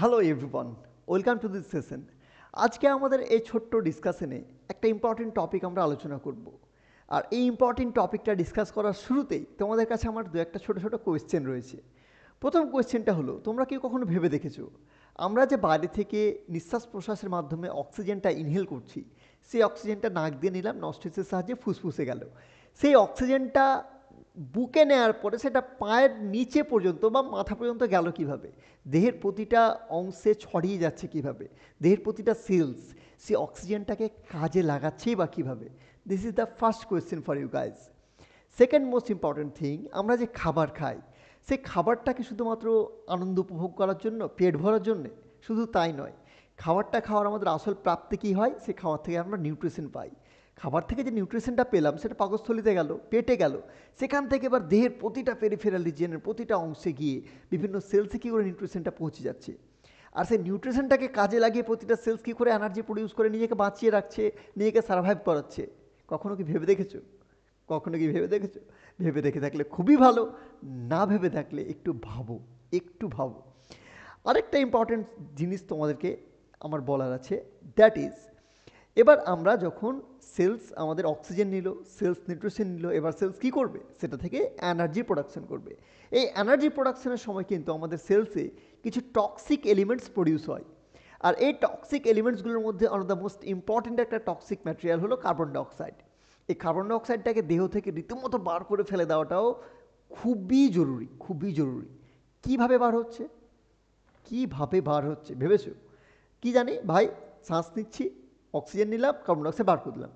Hello everyone, welcome to this session. আজকে আমাদের এই ছোট্ট ডিসকাশনে একটা ইম্পর্টেন্ট টপিক আমরা আলোচনা করব। আর এই ইম্পর্টেন্ট টপিকটা ডিসকাস করার শুরুতেই তোমাদের কাছে আমার দু একটা ছোটো ছোটো কোয়েশ্চেন রয়েছে। প্রথম কোয়েশ্চেনটা হলো, তোমরা কি কখনো ভেবে দেখেছো আমরা যে বাইরে থেকে নিঃশ্বাস প্রশ্বাসের মাধ্যমে অক্সিজেনটা ইনহেল করছি, সেই অক্সিজেনটা নাক দিয়ে নিলাম, নস্ট্রিলসের সাহায্যে ফুসফুসে গেল। সেই অক্সিজেনটা বুকে নেওয়ার পরে সেটা পায়ের নিচে পর্যন্ত বা মাথা পর্যন্ত গেল কিভাবে, দেহের প্রতিটা অংশে ছড়িয়ে যাচ্ছে কিভাবে, দেহের প্রতিটা সেলস সে অক্সিজেনটাকে কাজে লাগাচ্ছেই বা কীভাবে। This is the first question for you guys. Second most important thing, আমরা যে খাবার খাই সেই খাবারটাকে শুধুমাত্র আনন্দ উপভোগ করার জন্য, পেট ভরার জন্যে? শুধু তাই নয়, খাবারটা খাওয়ার আমাদের আসল প্রাপ্তি কী হয়, সে খাবার থেকে আমরা নিউট্রিশন পাই। খাবার থেকে যে নিউট্রিশনটা পেলাম সেটা পাকস্থলিতে গেল, পেটে গেল, সেখান থেকে এবার দেহের প্রতিটা পেরিফেরাল রিজিয়নের প্রতিটা অংশে গিয়ে বিভিন্ন সেলসে কী করে নিউট্রিশনটা পৌঁছে যাচ্ছে। আর সেই নিউট্রিশনটাকে কাজে লাগিয়ে প্রতিটা সেলস কী করে এনার্জি প্রডিউস করে নিজেকে বাঁচিয়ে রাখছে, নিজেকে সার্ভাইভ করাচ্ছে। কখনো কি ভেবে দেখেছো? কখনো কি ভেবে দেখেছো? ভেবে দেখে থাকলে খুবই ভালো, না ভেবে থাকলে একটু ভাবো, একটু ভাবো। আরেকটা ইম্পর্টেন্ট জিনিস তোমাদেরকে আমার বলার আছে, দ্যাট ইজ, এবার আমরা যখন সেলস আমাদের অক্সিজেন নিল, সেলস নিউট্রিশন নিল, এবার সেলস কী করবে, সেটা থেকে এনার্জি প্রোডাকশন করবে। এই এনার্জি প্রোডাকশনের সময় কিন্তু আমাদের সেলসে কিছু টক্সিক এলিমেন্টস প্রডিউস হয়। আর এই টক্সিক এলিমেন্টসগুলোর মধ্যে one of the most important একটা টক্সিক ম্যাটেরিয়াল হলো কার্বন ডাইঅক্সাইড। এই কার্বন ডাইঅক্সাইডটাকে দেহ থেকে রীতিমতো বার করে ফেলে দেওয়াটাও খুবই জরুরি, খুবই জরুরি। কীভাবে বার হচ্ছে, কীভাবে বার হচ্ছে ভেবেছো? কি জানি ভাই, শ্বাস নিচ্ছি, অক্সিজেন নিলাম, কার্বন ডাইঅক্সাইড বার করে দিলাম।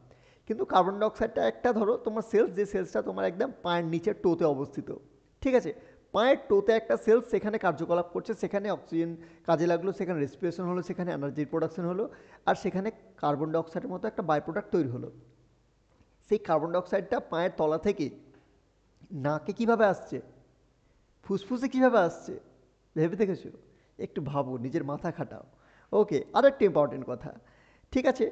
কিন্তু কার্বন ডাইঅক্সাইডটা একটা, ধরো তোমার সেলস, যে সেলসটা তোমার একদম পায়ের নিচের টোতে অবস্থিত, ঠিক আছে, পায়ের টোতে একটা সেলস সেখানে কার্যকলাপ করছে, সেখানে অক্সিজেন কাজে লাগলো, সেখানে রেসপিরেশন হলো, সেখানে এনার্জির প্রোডাকশন হলো, আর সেখানে কার্বন ডাইঅক্সাইডের মতো একটা বাই প্রোডাক্ট তৈরি হলো। সেই কার্বন ডাইঅক্সাইডটা পায়ের তলা থেকে নাকে কিভাবে আসছে, ফুসফুসে কিভাবে আসছে, ভেবে দেখেছো? একটু ভাবো, নিজের মাথা খাটাও। ওকে, আরেকটা ইম্পর্টেন্ট কথা, ঠিক আছে,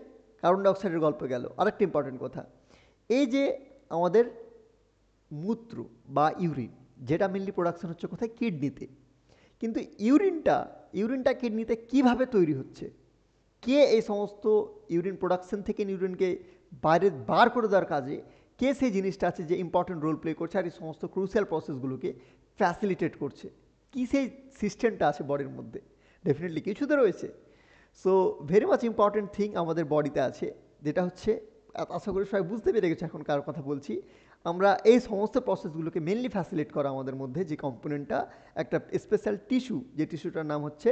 কার্বন ডাইঅক্সাইডের গল্প গেল, আরেকটা ইম্পর্টেন্ট কথা, এই যে আমাদের মূত্র বা ইউরিন, যেটা মেনলি প্রোডাকশন হচ্ছে কোথায়, কিডনিতে। কিন্তু ইউরিনটা কিডনিতে কিভাবে তৈরি হচ্ছে, কে এই সমস্ত ইউরিন প্রোডাকশন থেকে ইউরিনকে বাইরে বার করে দেওয়ার কাজে কে সেই জিনিসটা আছে যে ইম্পর্টেন্ট রোল প্লে করছে আর এই সমস্ত ক্রুশিয়াল প্রসেসগুলোকে ফ্যাসিলিটেট করছে? কী সেই সিস্টেমটা আছে বডির মধ্যে? ডেফিনেটলি কিছু তো রয়েছে। So very much important thing আমাদের বডিতে আছে, যেটা হচ্ছে, আশা করি সবাই বুঝতে পেরে গেছে এখন কার কথা বলছি। আমরা এই সমস্ত প্রসেসগুলোকে মেনলি ফ্যাসিলিট করা আমাদের মধ্যে যে কম্পোনেন্টটা, একটা স্পেশাল টিস্যু, যে টিস্যুটার নাম হচ্ছে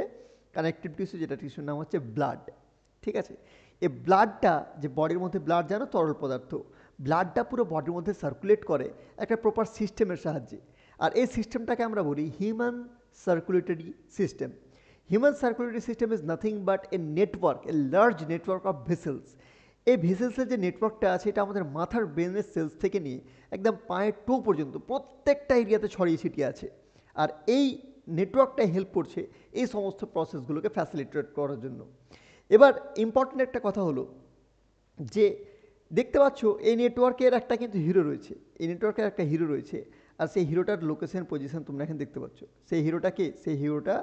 কানেকটিভ টিস্যু, যেটা টিস্যুর নাম হচ্ছে ব্লাড, ঠিক আছে। এই ব্লাডটা, যে বডির মধ্যে ব্লাড যেন তরল পদার্থ, ব্লাডটা পুরো বডির মধ্যে সার্কুলেট করে একটা প্রপার সিস্টেমের সাহায্যে। আর এই সিস্টেমটাকে আমরা বলি human circulatory system. Human circulatory system is nothing but A network, a large network of vessels. এই ভেসেলসের যে নেটওয়ার্কটা আছে, এটা আমাদের মাথার ব্রেনের সেলস থেকে নিয়ে একদম পায়ের টো পর্যন্ত প্রত্যেকটা এরিয়াতে ছড়িয়ে ছিটিয়ে আছে। আর এই নেটওয়ার্কটাই হেল্প করছে এই সমস্ত প্রসেসগুলোকে ফ্যাসিলিটেট করার জন্য। এবার ইম্পর্টেন্ট একটা কথা হলো যে, দেখতে পাচ্ছ এই নেটওয়ার্কের একটা কিন্তু হিরো রয়েছে, এই নেটওয়ার্কের একটা হিরো রয়েছে। আর সেই হিরোটার লোকেশন পজিশন তোমরা এখানে দেখতে পাচ্ছ। সেই হিরোটা কে? সেই হিরোটা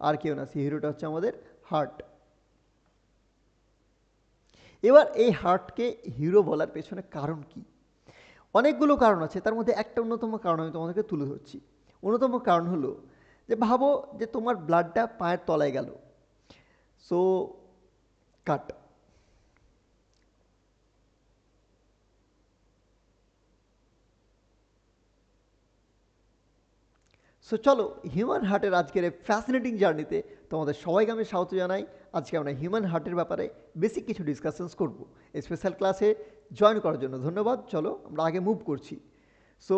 আর কেউ না, সেই হিরোটা হচ্ছে আমাদের হার্ট। এবার এই হার্টকে হিরো বলার পেছনে কারণ কি? অনেকগুলো কারণ আছে, তার মধ্যে একটা অন্যতম কারণ আমি তোমাদেরকে তুলে ধরছি। অন্যতম কারণ হলো যে, ভাবো যে তোমার ব্লাডটা পায়ের তলায় গেল, সো কাট। সো চলো, হিউম্যান হার্টের আজকের এই ফ্যাসিনেটিং জার্নিতে তোমাদের সবাইকে আমি স্বাগত জানাই। আজকে আমরা হিউম্যান হার্টের ব্যাপারে বেসিক কিছু ডিসকাশনস করব। এই স্পেশাল ক্লাসে জয়েন করার জন্য ধন্যবাদ। চলো আমরা আগে মুভ করছি। সো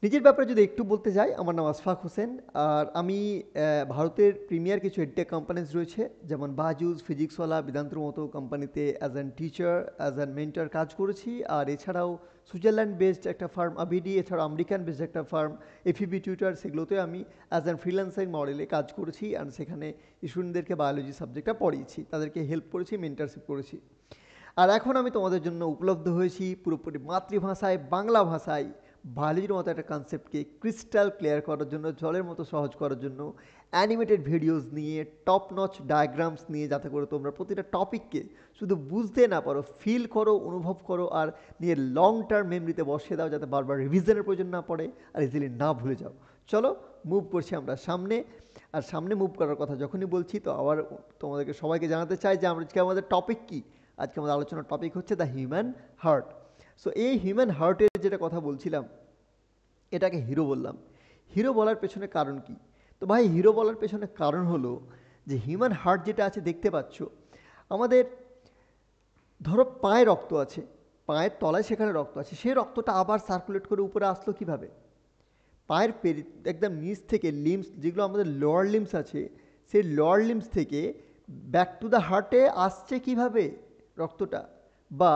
নিজের ব্যাপারে যদি একটু বলতে যাই, আমার নাম আশফাক হোসেন, আর আমি ভারতের প্রিমিয়ার কিছু এডটেক কোম্পানিজ রয়েছে, যেমন বাজুস, ফিজিক্সওয়ালা, বেদান্তর মতো কোম্পানিতে as an teacher, as an mentor কাজ করেছি। আর এছাড়াও সুইজারল্যান্ড বেসড একটা ফার্ম আবিডি, এছাড়াও আমেরিকান বেসড একটা ফার্ম এফিবি টিউটার, সেগুলোতে আমি অ্যাজ অ্যান ফ্রিল্যান্সিং মডেলে কাজ করেছি। আর সেখানে স্টুডেন্টদেরকে বায়োলজি সাবজেক্টটা পড়িয়েছি, তাদেরকে হেল্প করেছি, মেন্টারশিপ করেছি। আর এখন আমি তোমাদের জন্য উপলব্ধ হয়েছি পুরোপুরি মাতৃভাষায়, বাংলা ভাষায়, বায়োলজির মতো একটা কনসেপ্টকে ক্রিস্টাল ক্লিয়ার করার জন্য, জলের মতো সহজ করার জন্য অ্যানিমেটেড ভিডিওস নিয়ে, টপ নচ ডায়াগ্রামস নিয়ে, যাতে করে তোমরা প্রতিটা টপিককে শুধু বুঝতে না পারো, ফিল করো, অনুভব করো, আর নিয়ে লং টার্ম মেমরিতে বসিয়ে দাও, যাতে বারবার রিভিশনের প্রয়োজন না পড়ে আর ইজিলি না ভুলে যাও। চলো মুভ করছি আমরা সামনে। আর সামনে মুভ করার কথা যখনই বলছি, তো আবার তোমাদেরকে সবাইকে জানাতে চাই যে আজকে আমাদের টপিক কি। আজকে আমাদের আলোচনার টপিক হচ্ছে দ্য হিউম্যান হার্ট। সো এই হিউম্যান হার্টের যেটা কথা বলছিলাম, এটাকে হিরো বললাম। হিরো বলার পেছনে কারণ কি? তো ভাই, হিরো বলার পেছনে কারণ হলো যে হিউম্যান হার্ট যেটা আছে দেখতে পাচ্ছ, আমাদের ধরো পায়ে রক্ত আছে, পায়ের তলায় সেখানে রক্ত আছে, সেই রক্তটা আবার সার্কুলেট করে উপরে আসলো কিভাবে? পায়ের একদম নিচ থেকে লিম্স, যেগুলো আমাদের লোয়ার লিম্স আছে, সেই লোয়ার লিম্স থেকে ব্যাক টু দ্য হার্টে আসছে কিভাবে রক্তটা? বা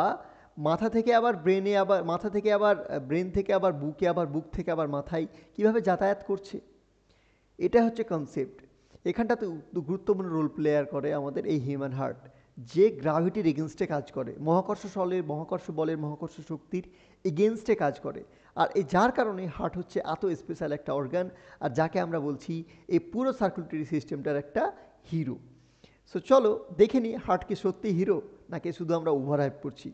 মাথা থেকে আবার ব্রেনে, আবার মাথা থেকে আবার ব্রেন থেকে আবার বুকে, আবার বুক থেকে আবার মাথায় কিভাবে যাতায়াত করছে? এটা হচ্ছে কনসেপ্ট। এখানটাতে গুরুত্বপূর্ণ রোল প্লেয়ার করে আমাদের এই হিউম্যান হার্ট, যে গ্রাভিটির এগেনস্টে কাজ করে, মহাকর্ষ বলের, মহাকর্ষ শক্তির এগেনস্টে কাজ করে। আর এই যার কারণে হার্ট হচ্ছে এত স্পেশাল একটা অর্গান, আর যাকে আমরা বলছি এই পুরো সার্কুলেটরি সিস্টেমটার একটা হিরো। সো চলো দেখে নিই, হার্ট কি সত্যি হিরো নাকি শুধু আমরা ওভার হাইপ করছি।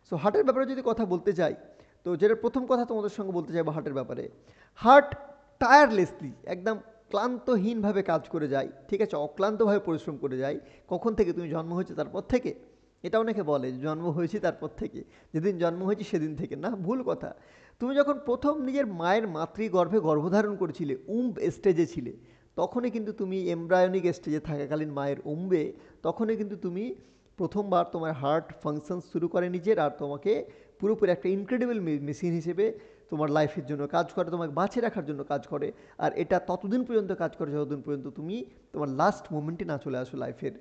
সো হার্টের ব্যাপারে যদি কথা বলতে চাই, তো যেটা প্রথম কথা তোমাদের সঙ্গে বলতে চাইবো হার্টের ব্যাপারে, হার্ট টায়ারলেসলি, একদম ক্লান্তহীনভাবে কাজ করে যায়, ঠিক আছে, অক্লান্তভাবে পরিশ্রম করে যায়। কখন থেকে? তুমি জন্ম হয়েছে তারপর থেকে। এটা অনেকে বলে জন্ম হয়েছি তারপর থেকে, যেদিন জন্ম হয়েছি সেদিন থেকে। না, ভুল কথা। তুমি যখন প্রথম নিজের মায়ের মাতৃগর্ভে গর্ভধারণ করেছিলে, স্টেজে ছিলে, তখনই কিন্তু তুমি এমব্রায়োনিক স্টেজে থাকাকালীন মায়ের উম্বে, তখনই কিন্তু তুমি প্রথমবার তোমার হার্ট ফাংশন শুরু করে নিজের, আর তোমাকে পুরোপুরি একটা ইনক্রেডিবল মেশিন হিসেবে তোমার লাইফের জন্য কাজ করে, তোমাকে বাঁচিয়ে রাখার জন্য কাজ করে। আর এটা ততদিন পর্যন্ত কাজ করে যতদিন পর্যন্ত তুমি তোমার লাস্ট মোমেন্টে না চলে আসো লাইফের।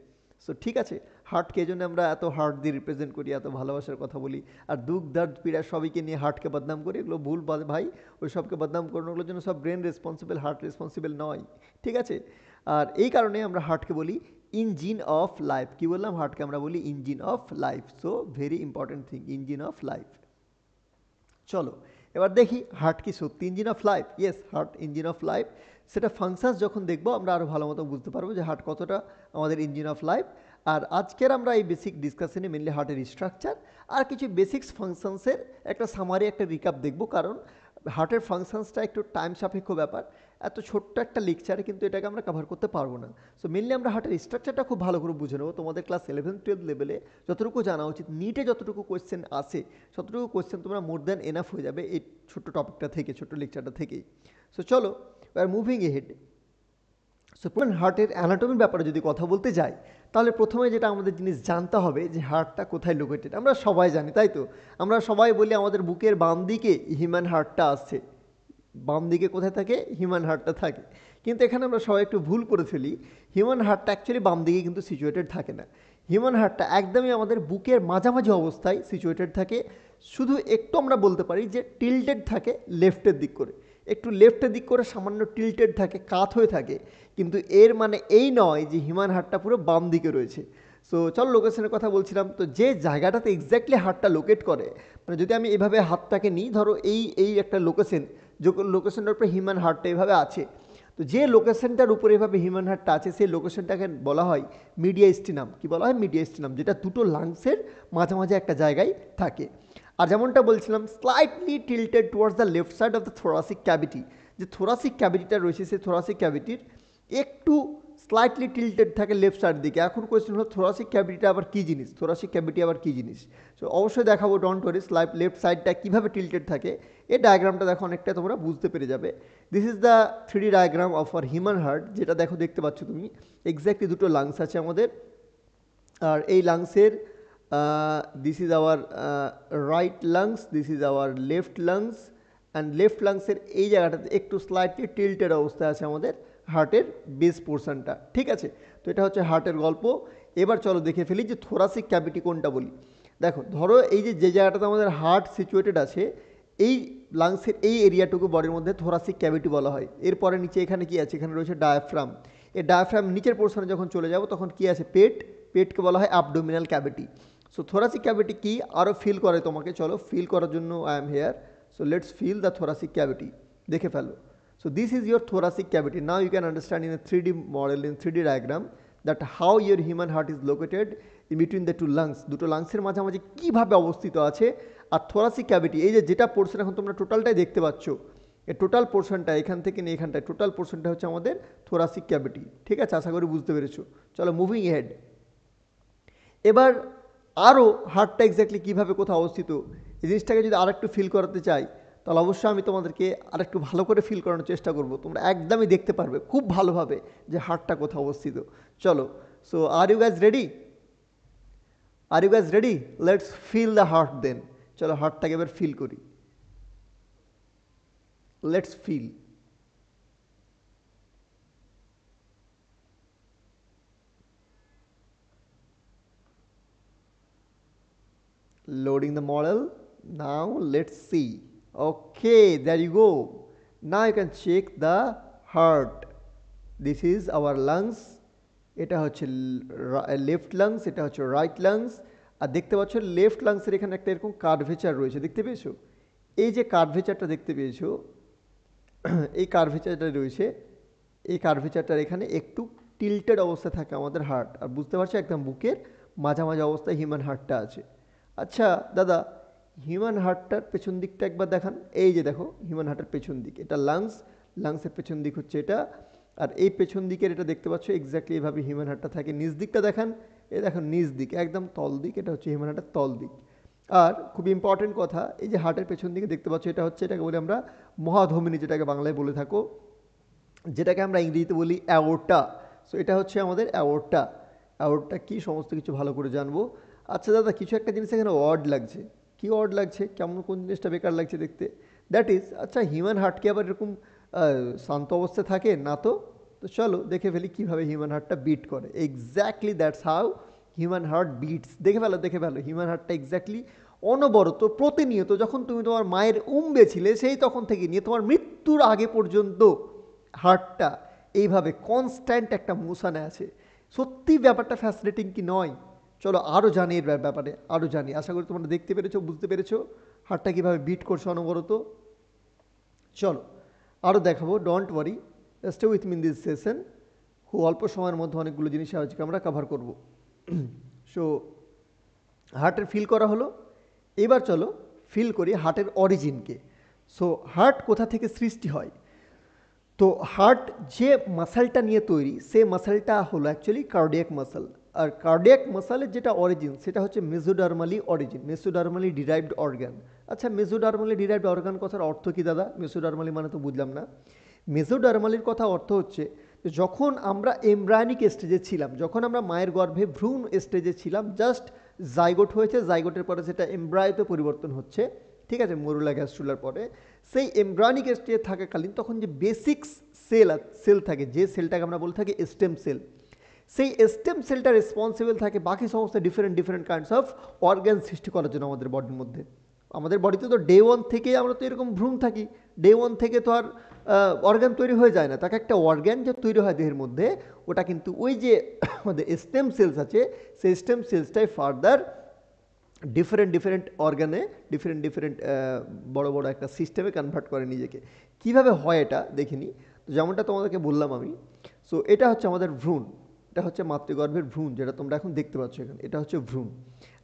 সো ঠিক আছে, হার্টকে এই জন্য আমরা এত হার্ট দিয়ে রিপ্রেজেন্ট করি, এত ভালোবাসার কথা বলি, আর দুঃখ দর্দ পীড়া সবাইকে নিয়ে হার্টকে বদনাম করি। এগুলো ভুল ভাই, ওই সবকে বদনাম করানোগুলোর জন্য সব ব্রেন রেসপন্সিবল, হার্ট রেসপন্সিবল নয়, ঠিক আছে। আর এই কারণে আমরা হার্টকে বলি ইঞ্জিন অফ লাইফ। কি বললাম? হার্টকে আমরা বলি engine of life. So very important thing, engine of life. চলো এবার দেখি হার্ট কি সত্যি engine of life? Yes, heart engine of life. সেটা ফাংশনস যখন দেখবো আমরা আরও ভালো মতো বুঝতে পারবো যে হার্ট কতটা আমাদের ইঞ্জিন অফ লাইফ। আর আজকের আমরা এই বেসিক ডিসকাশনে মেনলি হার্টের স্ট্রাকচার আর কিছু বেসিক্স ফাংশনসের একটা সামারি, একটা রিকাপ দেখবো, কারণ হার্টের ফাংশনসটা একটু টাইম সাপেক্ষ ব্যাপার। এত ছোট্ট একটা লেকচারে কিন্তু এটাকে আমরা কভার করতে পারবো না। সো মেনলি আমরা হার্টের স্ট্রাকচারটা খুব ভালো করে বুঝে নেবো। তোমাদের ক্লাস 11-12 লেভেলে যতটুকু জানা উচিত, নিটে যতটুকু কোয়েশ্চেন আসে ততটুকু কোয়েশ্চেন তোমরা মোর দ্যান এনাফ হয়ে যাবে এই ছোট্ট টপিকটা থেকে, ছোট্ট লেকচারটা থেকেই। সো চলো আর মুভিং এহেড। সো হার্টের অ্যানাটমির ব্যাপারে যদি কথা বলতে যাই, তাহলে প্রথমে যেটা আমাদের জিনিস জানতে হবে যে হার্টটা কোথায় লোকেটেড। আমরা সবাই জানি, তাই তো? আমরা সবাই বলি আমাদের বুকের বাম দিকে হিউম্যান হার্টটা আছে। বাম দিকে কোথায় থাকে? হিউম্যান হার্টটা থাকে। কিন্তু এখানে আমরা সবাই একটু ভুল করে ফেলি। হিউম্যান হার্টটা অ্যাকচুয়ালি বাম দিকে কিন্তু সিচুয়েটেড থাকে না। হিউম্যান হার্টটা একদমই আমাদের বুকের মাঝামাঝি অবস্থায় সিচুয়েটেড থাকে। শুধু একটু আমরা বলতে পারি যে টিল্টেড থাকে লেফটের দিক করে, একটু লেফটের দিক করে সামান্য টিল্টেড থাকে, কাত হয়ে থাকে। কিন্তু এর মানে এই নয় যে হিউম্যান হার্টটা পুরো বাম দিকে রয়েছে। সো চলো লোকেশনের কথা বলছিলাম, তো যে জায়গাটাতে এক্স্যাক্টলি হার্টটা লোকেট করে, মানে যদি আমি এভাবে হাতটাকে নিই, ধরো এই একটা লোকেশন, যে লোকেশনটার উপরে হিউম্যান হার্টটা এভাবে আছে, তো যে লোকেশনটার উপরে এভাবে হিউম্যান হার্টটা আছে সেই লোকেশনটাকে বলা হয় মিডিয়াস্টিনাম। কি বলা হয়? মিডিয়াস্টিনাম, যেটা দুটো লাংসের মাঝামাঝি একটা জায়গায় থাকে। আর যেমনটা বলছিলাম, slightly tilted towards the left side of the thoracic cavity. যে থোরাসিক ক্যাভিটিটা রয়েছে, সেই থোরাসিক ক্যাভিটির একটু স্লাইটলি টিল্টেড থাকে লেফট সাইড দিকে। এখন কোয়েশ্চেন হলো থোরাসিক ক্যাভিটিটা আবার কী জিনিস? থোরাসিক ক্যাভিটি আবার কী জিনিস? সো অবশ্যই দেখাবো, ডন্ট ওয়ারি। লেফট সাইডটা কীভাবে টিল্টেড থাকে এই ডায়াগ্রামটা দেখো, অনেকটা তোমরা বুঝতে পেরে যাবে। This is the 3D diagram of our human heart, যেটা দেখো দেখতে পাচ্ছ তুমি। এক্স্যাক্টলি দুটো লাংস আছে আমাদের, আর এই লাংসের this is our right lungs, this is our left lungs, and left লাংসের এই জায়গাটাতে একটু স্লাইটলি টিল্টেড অবস্থায় আছে আমাদের হার্টের বেস পোর্শনটা, ঠিক আছে। তো এটা হচ্ছে হার্টের গল্প। এবার চলো দেখে ফেলি যে থোরাসিক ক্যাভিটি কোনটা বলি। দেখো, ধরো এই যে জায়গাটাতে আমাদের হার্ট সিচুয়েটেড আছে, এই লাংসের এই এরিয়াটুকু বডির মধ্যে থোরাসিক ক্যাভিটি বলা হয়। এরপরে নিচে এখানে কি আছে? এখানে রয়েছে ডায়াফ্রাম। এই ডায়াফ্রাম নিচের পোর্শনে যখন চলে যাব তখন কি আছে? পেটকে বলা হয় abdominal cavity. So thoracic cavity কি আরও ফিল করে তোমাকে, চলো ফিল করার জন্য I am here. So let's feel the thoracic cavity, দেখে ফেলো। So this is your thoracic cavity. Now you can understand in a 3D model, in 3D diagram, that how your human heart is located in between the two lungs. দুটো লাংসের মাঝামাঝি কিভাবে অবস্থিত আছে। আর thoracic cavity এই যে যেটা portion এখন তোমরা টোটালটাই দেখতে পাচ্ছ, এই টোটাল পোর্শনটা এখান থেকে নিয়ে এখানটায় টোটাল পোর্শনটা হচ্ছে আমাদের thoracic cavity। ঠিক আছে, আশা করি বুঝতে পেরেছো। চলো মুভিং হেড। এবার আরও হার্টটা এক্স্যাক্টলি কীভাবে কোথাও অবস্থিত এই জিনিসটাকে যদি আরেকটু ফিল করাতে চাই, তাহলে অবশ্যই আমি তোমাদেরকে আরেকটু ভালো করে ফিল করানোর চেষ্টা করব। তোমরা একদমই দেখতে পারবে খুব ভালোভাবে যে হার্টটা কোথাও অবস্থিত। চলো, so are you guys ready? Are you guys ready? Let's feel the heart then. চলো হার্টটাকে এবার ফিল করি। Let's feel. Loading the model. Now let's see. Okay, there you go. Now you can check the heart. This is our lungs. এটা হচ্ছে left lungs, এটা হচ্ছে right lungs. আর দেখতে পাচ্ছ লেফট লাংসের এখানে একটা এরকম কার্ভেচার রয়েছে, দেখতে পেয়েছো? এই যে কার্ভেচারটা দেখতে পেয়েছো, এই কার্ভেচারটা রয়েছে, এই কার্ভেচারটার এখানে একটু টিল্টেড অবস্থায় থাকে আমাদের হার্ট। আর বুঝতে পারছো একদম বুকের মাঝামাঝি অবস্থায় হিউম্যান হার্টটা আছে। আচ্ছা দাদা, হিউম্যান হার্টটার পেছন দিকটা একবার দেখান। এই যে দেখো হিউম্যান হার্টের পেছন দিক, এটা লাংস, লাংসের পেছন দিক হচ্ছে এটা। আর এই পেছন দিকের এটা দেখতে পাচ্ছ এক্স্যাক্টলি এইভাবে হিউম্যান হার্টটা থাকে। নিচ দিকটা দেখান, এই দেখুন নিচ দিক একদম তল দিক, এটা হচ্ছে হিউম্যান হার্টের তল দিক। আর খুব ইম্পর্টেন্ট কথা, এই যে হার্টের পেছন দিকে দেখতে পাচ্ছ এটা হচ্ছে, এটাকে বলি আমরা মহাধমনী, যেটাকে বাংলায় বলে থাকো, যেটাকে আমরা ইংরেজিতে বলি অ্যাওর্টা। সো এটা হচ্ছে আমাদের অ্যাওর্টা। অ্যাওর্টা কি সমস্ত কিছু ভালো করে জানবো। আচ্ছা দাদা, কিছু একটা জিনিস এখানে ওয়ার্ড লাগছে। কি ওয়ার্ড লাগছে? কেমন কোন জিনিসটা বেকার লাগছে দেখতে? দ্যাট ইজ, আচ্ছা হিউম্যান হার্ট কি আবার এরকম শান্ত অবস্থায় থাকে না? তো চলো দেখে ফেলি কীভাবে হিউম্যান হার্টটা বিট করে। Exactly that's how human heart beats. দেখে ফেলো, দেখে ফেলো হিউম্যান হার্টটা এক্স্যাক্টলি অনবরত প্রতিনিয়ত যখন তুমি তোমার মায়ের উম্বে ছিলে সেই তখন থেকে নিয়ে তোমার মৃত্যুর আগে পর্যন্ত হার্টটা এইভাবে কনস্ট্যান্ট একটা মোশনে আছে। সত্যি ব্যাপারটা ফ্যাসিনেটিং কি নয়? চলো আরও জানি এর ব্যাপারে, আরও জানি। আশা করি তোমরা দেখতে পেরেছো, বুঝতে পেরেছো হার্টটা কীভাবে বিট করছে অনবরত। চলো আরও দেখাবো, don't worry, stay with me in this session. খুব অল্প সময়ের মধ্যে অনেকগুলো জিনিস আজকে আমরা কভার করব। সো হার্টের ফিল করা হলো, এবার চলো ফিল করি হার্টের অরিজিনকে। সো হার্ট কোথা থেকে সৃষ্টি হয়? তো হার্ট যে মাসেলটা নিয়ে তৈরি, সে মাসেলটা হলো অ্যাকচুয়ালি কার্ডিয়াক মাসেল। আর কার্ডিয়াক মাসেলের যেটা অরিজিন সেটা হচ্ছে মেসোডার্মালি অরিজিন, মেসোডার্মালি ডিরাইভড অর্গান। আচ্ছা মেসোডার্মালি ডিরাইভড অর্গান কথার অর্থ কি দাদা? মেসোডার্মালি মানে তো বুঝলাম না। মেসোডার্মালির কথা অর্থ হচ্ছে যখন আমরা এমব্রায়োনিক স্টেজে ছিলাম, যখন আমরা মায়ের গর্ভে ভ্রূণ স্টেজে ছিলাম, জাস্ট জাইগোট হয়েছে, জাইগোটের পরে সেটা এমব্রায়োতে পরিবর্তন হচ্ছে, ঠিক আছে, মরুলা গ্যাস্ট্রুলার পরে। সেই এমব্রায়োনিক স্টেজে থাকাকালীন তখন যে বেসিক সেল থাকে, যে সেলটাকে আমরা বলে থাকি স্টেম সেল, সেই স্টেম সেলটা রেসপন্সিবল থাকে বাকি সমস্ত different different kinds of organ সৃষ্টি করার জন্য আমাদের বডির মধ্যে। আমাদের বডিতে তো ডে ওয়ান থেকে আমরা তো এরকম ভ্রূণ থাকি, ডে ওয়ান থেকে তো আর অর্গান তৈরি হয়ে যায় না। তাকে একটা অর্গান যে তৈরি হয় দেহের মধ্যে, ওটা কিন্তু ওই যে আমাদের স্টেম সেলস আছে, সেই স্টেম সেলসটাই ফার্দার ডিফারেন্ট ডিফারেন্ট অর্গানে ডিফারেন্ট ডিফারেন্ট বড় বড় একটা সিস্টেমে কনভার্ট করে নিজেকে। কিভাবে হয় এটা দেখিনি, তো যেমনটা তোমাদেরকে বললাম আমি। সো এটা হচ্ছে আমাদের ভ্রূণ, এটা হচ্ছে মাতৃগর্ভের ভ্রূণ, যেটা তোমরা এখন দেখতে পাচ্ছ এখানে, এটা হচ্ছে ভ্রূণ।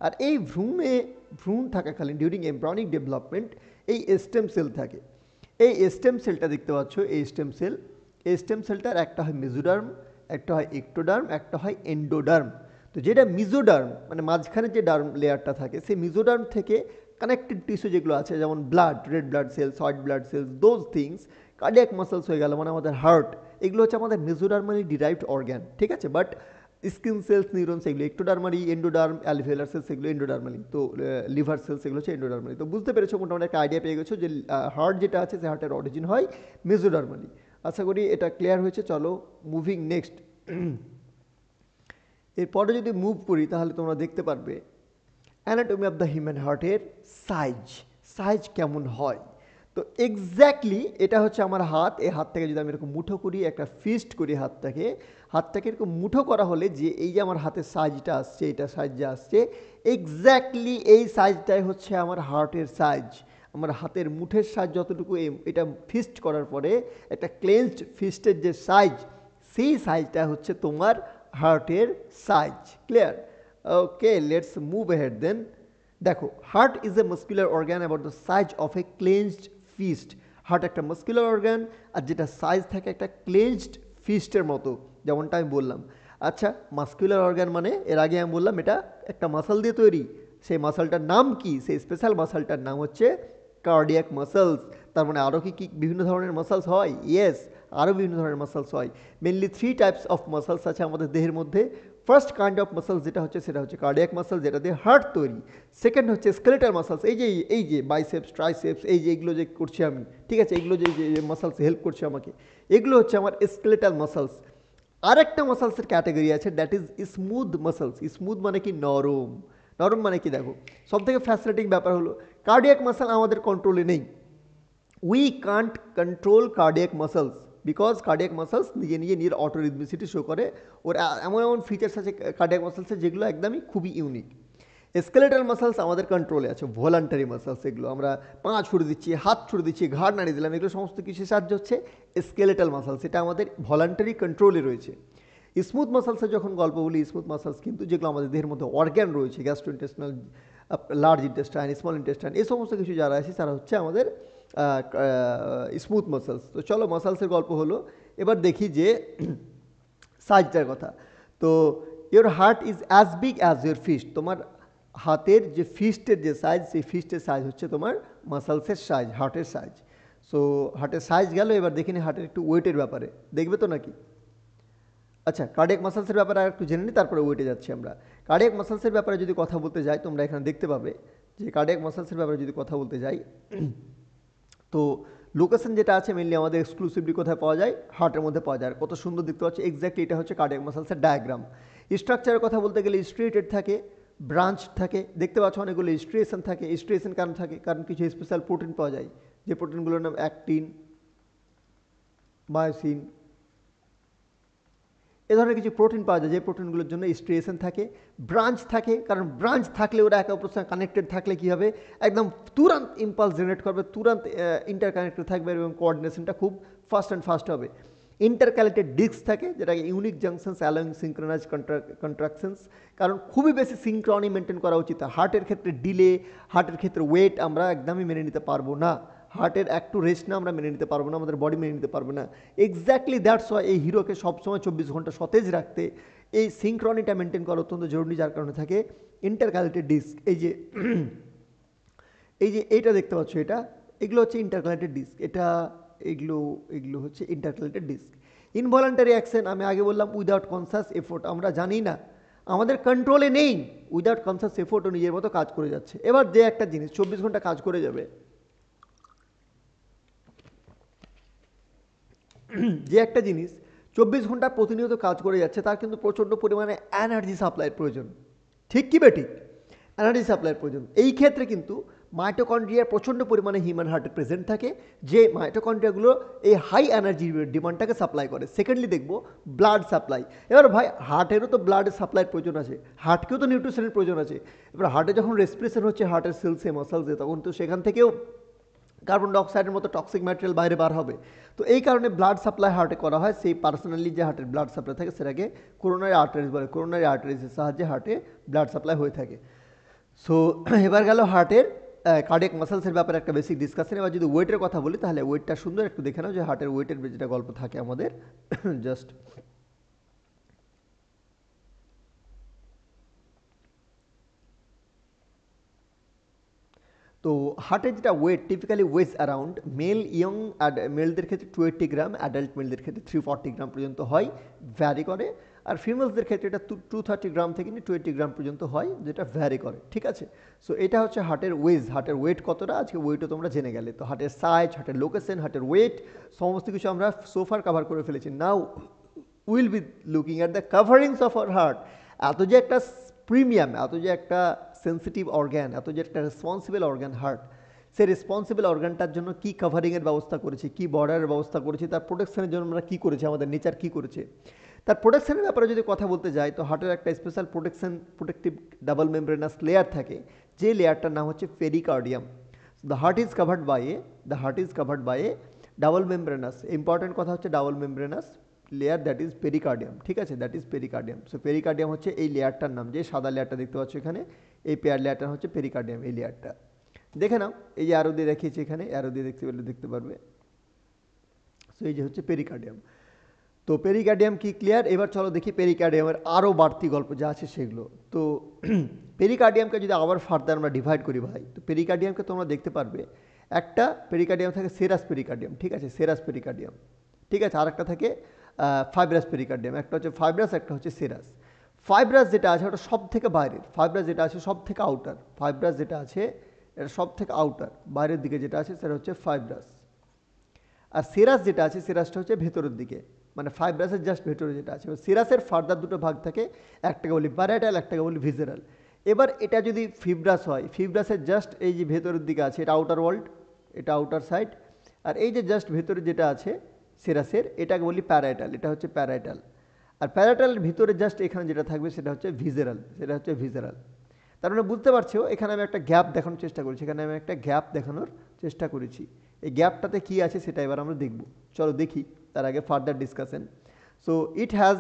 আর এই ভ্রূণ থাকাকালীন ডিউরিং এমব্রায়োনিক ডেভেলপমেন্ট এই স্টেম সেল থাকে। এই স্টেম সেলটা দেখতে পাচ্ছ, এই স্টেম সেল, এই স্টেম সেলটার একটা হয় মেসোডার্ম, একটা হয় এক্টোডার্ম, একটা হয় এন্ডোডার্ম। তো যেটা মিজোডার্ম মানে মাঝখানে যে ডার্ম লেয়ারটা থাকে, সেই মিজোডার্ম থেকে কানেক্টেড টিস্যু যেগুলো আছে, যেমন blood, red blood cells, white blood cells, those things, cardiac muscles হয়ে গেল মানে আমাদের হার্ট, এগুলো হচ্ছে আমাদের মেসোডার্মালি ডিরাইভড অর্গান, ঠিক আছে। বাট স্কিন সেলস, নিউরনস এগুলো এক্টোডার্মালি, এন্ডোডার্ম, অ্যালভিওলার সেলস এগুলো এন্ডোডার্মালি, তো লিভার সেলস এগুলো হচ্ছে এন্ডোডার্মালি। তো বুঝতে পেরেছো মোটামুটি একটা আইডিয়া পেয়ে গেছো যে হার্ট যেটা আছে সে হার্টের অরিজিন হয় মেসোডার্মালি। আশা করি এটা ক্লিয়ার হয়েছে। চলো মুভিং নেক্সট। এরপরে যদি মুভ করি তাহলে তোমরা দেখতে পারবে অ্যানাটমি অফ দ্য হিউম্যান হার্টের সাইজ কেমন হয়। তো এক্স্যাক্টলি এটা হচ্ছে আমার হাত, এই হাতটাকে যদি আমি এরকম মুঠো করি, একটা ফিস্ট করি হাতটাকে এরকম মুঠো করা হলে যে এই যে আমার হাতের সাইজটা আসছে, এটা সাইজ যে আসছে, এক্স্যাক্টলি এই সাইজটাই হচ্ছে আমার হার্টের সাইজ। আমার হাতের মুঠের সাইজ যতটুকু, এটা ফিস্ট করার পরে একটা ক্লেন্সড ফিস্টের যে সাইজ, সেই সাইজটা হচ্ছে তোমার হার্টের size. Clear? Okay, let's move ahead then. দেখো, heart is a muscular organ about the size of a clenched fist. Heart একটা মাস্কুলার অর্গান, আর যেটা সাইজ থাকে একটা ক্লেন্সড ফিস্টের মতো, যেমনটা আমি বললাম। আচ্ছা, মাস্কুলার অর্গান মানে এর আগে আমি বললাম এটা একটা মাসল দিয়ে তৈরি। সেই মাসলটার নাম কি? সেই স্পেশাল মাসলটার নাম হচ্ছে কার্ডিয়াক মাসলস। তার মানে আরও কি বিভিন্ন ধরনের মাসলস হয়? ইয়েস, আরও বিভিন্ন ধরনের মাসলস হয়। মেনলি 3 টাইপস অফ মাসলস আছে আমাদের দেহের মধ্যে। ফার্স্ট কাইন্ড অফ মাসলস যেটা হচ্ছে সেটা হচ্ছে কার্ডিয়াক মাসল, যেটা দিয়ে হার্ট তৈরি। সেকেন্ড হচ্ছে স্কেলেটাল মাসলস, এই যে বাইসেপস, ট্রাইসেপস, এই যে এগুলো যে করছি আমি, ঠিক আছে, এগুলো যে মাসলস হেল্প করছে আমাকে, এগুলো হচ্ছে আমার স্কেলেটাল মাসলস। আরেকটা মাসলসের ক্যাটাগরি আছে, that is smooth muscles. Smooth মানে কি? নরম। নরম মানে কি? দেখো, সব থেকে ফ্যাসিনেটিং ব্যাপার হলো কার্ডিয়াক মাসল আমাদের কন্ট্রোলে নেই। We can't control cardiac muscles, because cardiac muscles নিজের অটোরিদমিসিটি শো করে। ওর এমন এমন ফিচার্স আছে কার্ডিয়াক মাসলসের যেগুলো একদমই খুবই ইউনিক। স্কেলেটাল মাসলস আমাদের কন্ট্রোলে আছে, ভলান্টারি মাসলস। এগুলো আমরা পা ছুড়ে দিচ্ছি, হাত ছুড়ে দিচ্ছি, ঘাড় নাড়িয়ে দিলাম, এগুলো সমস্ত কিছু সাহায্য হচ্ছে স্কেলেটাল মাসলস, এটা আমাদের ভলান্টারি কন্ট্রোলে রয়েছে। স্মুথ মাসলসের যখন গল্প বলি, স্মুথ মাসলস কিন্তু যেগুলো আমাদের দেহের মধ্যে অর্গ্যান রয়েছে, gastrointestinal, large intestine, small intestine, এই সমস্ত কিছু যারা আছে তারা হচ্ছে আমাদের স্মুথ মাসলস। তো চলো, মাসলসের গল্প হলো, এবার দেখি যে সাইজটার কথা। তো your heart is as big as your fist. তোমার হাতের যে ফিস্টের যে সাইজ, সেই ফিস্টের সাইজ হচ্ছে তোমার মাসলসের সাইজ, হার্টের সাইজ। সো হার্টের সাইজ গেল, এবার দেখিনি হার্টের একটু ওয়েটের ব্যাপারে, দেখবে তো নাকি? আচ্ছা, কার্ডিয়াক মাসলসের ব্যাপারে আর একটু জেনে নিই, তারপরে ওয়েটে যাচ্ছি আমরা। কার্ডিয়াক মাসলসের ব্যাপারে যদি কথা বলতে যাই, তোমরা এখানে দেখতে পাবে যে কার্ডিয়াক মাসলসের ব্যাপারে যদি কথা বলতে যাই, তো লোকেশন যেটা আছে মেনলি আমাদের এক্সক্লুসিভলি কোথায় পাওয়া যায়? হার্টের মধ্যে পাওয়া যায়। কত সুন্দর দেখতে পাচ্ছি, এক্স্যাক্টলি এটা হচ্ছে কার্ডিয়াক মাসলসের ডায়াগ্রাম। স্ট্রাকচারের কথা বলতে গেলে স্ট্রেটেড থাকে, ব্রাঞ্চ থাকে, দেখতে পাচ্ছ অনেকগুলো স্ট্রিয়েশন থাকে। স্ট্রিয়েশন কারণ থাকে, কারণ কিছু স্পেশাল প্রোটিন পাওয়া যায়, যে প্রোটিনগুলোর নাম অ্যাক্টিন, মায়োসিন, এ ধরনের কিছু প্রোটিন পাওয়া যায়, যে প্রোটিনগুলোর জন্য স্ট্রিয়েশন থাকে। ব্রাঞ্চ থাকে, কারণ ব্রাঞ্চ থাকলে ওরা একে অপরের সঙ্গে কানেক্টেড থাকলে কী হবে, একদম তুরন্ত ইম্পালস জেনারেট করবে, তুরন্ত ইন্টারকানেক্টেড থাকবে এবং কোঅর্ডিনেশনটা খুব ফাস্ট হবে। ইন্টারক্যালেটেড ডিস্ক থাকে, যেটাকে unique junctions allowing synchronise contractions, কারণ খুবই বেশি সিঙ্ক্রনি মেনটেন করা উচিত। হার্টের ক্ষেত্রে ডিলে, হার্টের ক্ষেত্রে ওয়েট আমরা একদমই মেনে নিতে পারবো না। হার্টের একটু রেস্ট না আমরা মেনে নিতে পারবো না, আমাদের বডি মেনে নিতে পারবো না। এক্স্যাক্টলি দ্যাটস ওয়াই এই হিরোকে সবসময় 24 ঘন্টা সতেজ রাখতে এই সিঙ্ক্রনিটা মেনটেন করা অত্যন্ত জরুরি, যার কারণে থাকে ইন্টারক্যালেটেড ডিস্ক। এই যে এইটা দেখতে পাচ্ছ, এগুলো হচ্ছে ইন্টারক্যালেটেড ডিস্ক, এগুলো হচ্ছে ইন্টারক্যালেটেড ডিস্ক। ইনভলান্টারি অ্যাকশন, আমি আগে বললাম উইদাউট কনসাস এফোর্ট, আমরা জানি না, আমাদের কন্ট্রোলে নেই, উইদাউট কনসাস এফোর্টও নিজের মতো কাজ করে যাচ্ছে। এবার যে একটা জিনিস 24 ঘন্টা কাজ করে যাবে, যে একটা জিনিস 24 ঘন্টা প্রতিনিয়ত কাজ করে যাচ্ছে, তার কিন্তু প্রচণ্ড পরিমাণে এনার্জি সাপ্লাইয়ের প্রয়োজন। ঠিক কি বেঠিক? এনার্জি সাপ্লাইয়ের প্রয়োজন। এই ক্ষেত্রে কিন্তু মাইটোকন্ড্রিয়ার প্রচণ্ড পরিমাণে হিউম্যান হার্টে প্রেজেন্ট থাকে, যে মাইটোকন্ড্রিয়াগুলো এই হাই এনার্জির ডিমান্ডটাকে সাপ্লাই করে। সেকেন্ডলি দেখবো ব্লাড সাপ্লাই। এবার ভাই, হার্টেরও তো ব্লাডের সাপ্লাইয়ের প্রয়োজন আছে, হার্টকেও তো নিউট্রিশনের প্রয়োজন আছে। এবার হার্টে যখন রেসপিরেশন হচ্ছে হার্টের সেলসে, মাসলসে, তখন তো সেখান থেকেও কার্বন ডাইঅক্সাইডের মতো টক্সিক ম্যাটেরিয়াল বাইরে বার হবে। তো এই কারণে ব্লাড সাপ্লাই হার্টে করা হয়। সেই পার্সোনালি যে হার্টের ব্লাড সাপ্লাই থাকে সেটাকে কোরোনারি আর্টারিজ বলে। কোরোনারি আর্টারিজের সাহায্যে হার্টে ব্লাড সাপ্লাই হয়ে থাকে। সো এবার গেল হার্টের কার্ডিয়াক মাসলসের ব্যাপারে একটা বেসিক ডিসকাশন। এবার যদি ওয়েটের কথা বলি, তাহলে ওয়েটটা সুন্দর একটু দেখে নাও, যে হার্টের ওয়েটের যেটা গল্প থাকে আমাদের। জাস্ট তো হার্টের যেটা ওয়েট টিপিক্যালি ওয়েজ অ্যারাউন্ড, মেলদের ক্ষেত্রে 280 গ্রাম, অ্যাডাল্ট মেলদের ক্ষেত্রে 340 গ্রাম পর্যন্ত হয়, ভ্যারি করে। আর ফিমেলসদের ক্ষেত্রে এটা 230 গ্রাম থেকে নিয়ে 20 গ্রাম পর্যন্ত হয়, যেটা ভ্যারি করে। ঠিক আছে, সো এটা হচ্ছে হার্টের হার্টের ওয়েট কতটা, আজকে ওয়েটও তোমরা জেনে গেলে। তো হার্টের সাইজ, হার্টের লোকেশন, হার্টের ওয়েট, সমস্ত কিছু আমরা সোফার কভার করে ফেলেছি। Now will be looking at the coverings of our heart. এত যে একটা প্রিমিয়াম, এত যে একটা সেন্সিটিভ অর্গ্যান, এত যে একটা রেসপন্সিবল অর্গ্যান হার্ট, সেই রেসপন্সিবল অর্গ্যানটার জন্য কী কাভারিংয়ের ব্যবস্থা করেছি, কী বর্ডারের ব্যবস্থা করেছি, তার প্রোটেকশনের জন্য আমরা কী করেছি, আমাদের নেচার কী করেছে। তার প্রোটেকশনের ব্যাপারে যদি কথা বলতে যাই, তো হার্টের একটা special protective double membranous layer থাকে, যে লেয়ারটার নাম হচ্ছে pericardium. The heart is covered by a double membranous, important কথা হচ্ছে double membranous layer, that is pericardium. ঠিক আছে, that is pericardium. So pericardium হচ্ছে এই লেয়ারটার নাম, যে সাদা লেয়ারটা দেখতে পাচ্ছ এখানে, এই পেয়ার লেয়ারটা হচ্ছে পেরিকার্ডিয়াম, এই লেয়ারটা দেখে নাও। এই যে অ্যারো দিয়ে দেখিয়েছি এখানে, অ্যারো দিয়ে দেখতে পারবে। সো এই যে হচ্ছে পেরিকার্ডিয়াম। তো পেরিকার্ডিয়াম কি ক্লিয়ার? এবার চলো দেখি পেরিকার্ডিয়ামের আরও বাড়তি গল্প যা আছে সেগুলো। তো পেরিকার্ডিয়ামকে যদি আবার ফার্দার আমরা ডিভাইড করি ভাই, তো পেরিকার্ডিয়ামকে তোমরা দেখতে পারবে, একটা পেরিকার্ডিয়াম থাকে সেরাস পেরিকার্ডিয়াম, ঠিক আছে, সেরাস পেরিকার্ডিয়াম, ঠিক আছে, আরেকটা থাকে ফাইব্রাস পেরিকার্ডিয়াম। একটা হচ্ছে ফাইব্রাস, একটা হচ্ছে সেরাস। ফাইব্রাস যেটা আছে ওটা সব থেকে বাইরের, ফাইব্রাস যেটা আছে সব থেকে আউটার, ফাইব্রাস যেটা আছে এটা সব থেকে আউটার, বাইরের দিকে যেটা আছে সেটা হচ্ছে ফাইব্রাস। আর সেরাস যেটা আছে, সেরাসটা হচ্ছে ভেতরের দিকে, মানে ফাইব্রাসের জাস্ট ভেতরে যেটা আছে। সেরাসের ফার্দার দুটো ভাগ থাকে, একটাকে বলি প্যারাইটাল, একটাকে বলি ভিসেরাল। এবার এটা যদি ফিব্রাস হয়, ফিব্রাসের জাস্ট এই যে ভেতরের দিকে আছে এটা আউটার ওয়ার্ল্ড, এটা আউটার সাইড। আর এই যে জাস্ট ভেতরে যেটা আছে সেরাসের, এটাকে বলি প্যারাইটাল, এটা হচ্ছে প্যারাইটাল। আর প্যারাইটালের ভিতরে জাস্ট এখানে যেটা থাকবে সেটা হচ্ছে ভিসেরাল, সেটা হচ্ছে ভিসেরাল। তার মানে বুঝতে পারছো এখানে আমি একটা গ্যাপ দেখানোর চেষ্টা করেছি, এখানে আমি একটা গ্যাপ দেখানোর চেষ্টা করেছি। এই গ্যাপটাতে কি আছে সেটা এবার আমরা দেখব। চলো দেখি, তার আগে further discussion. So it has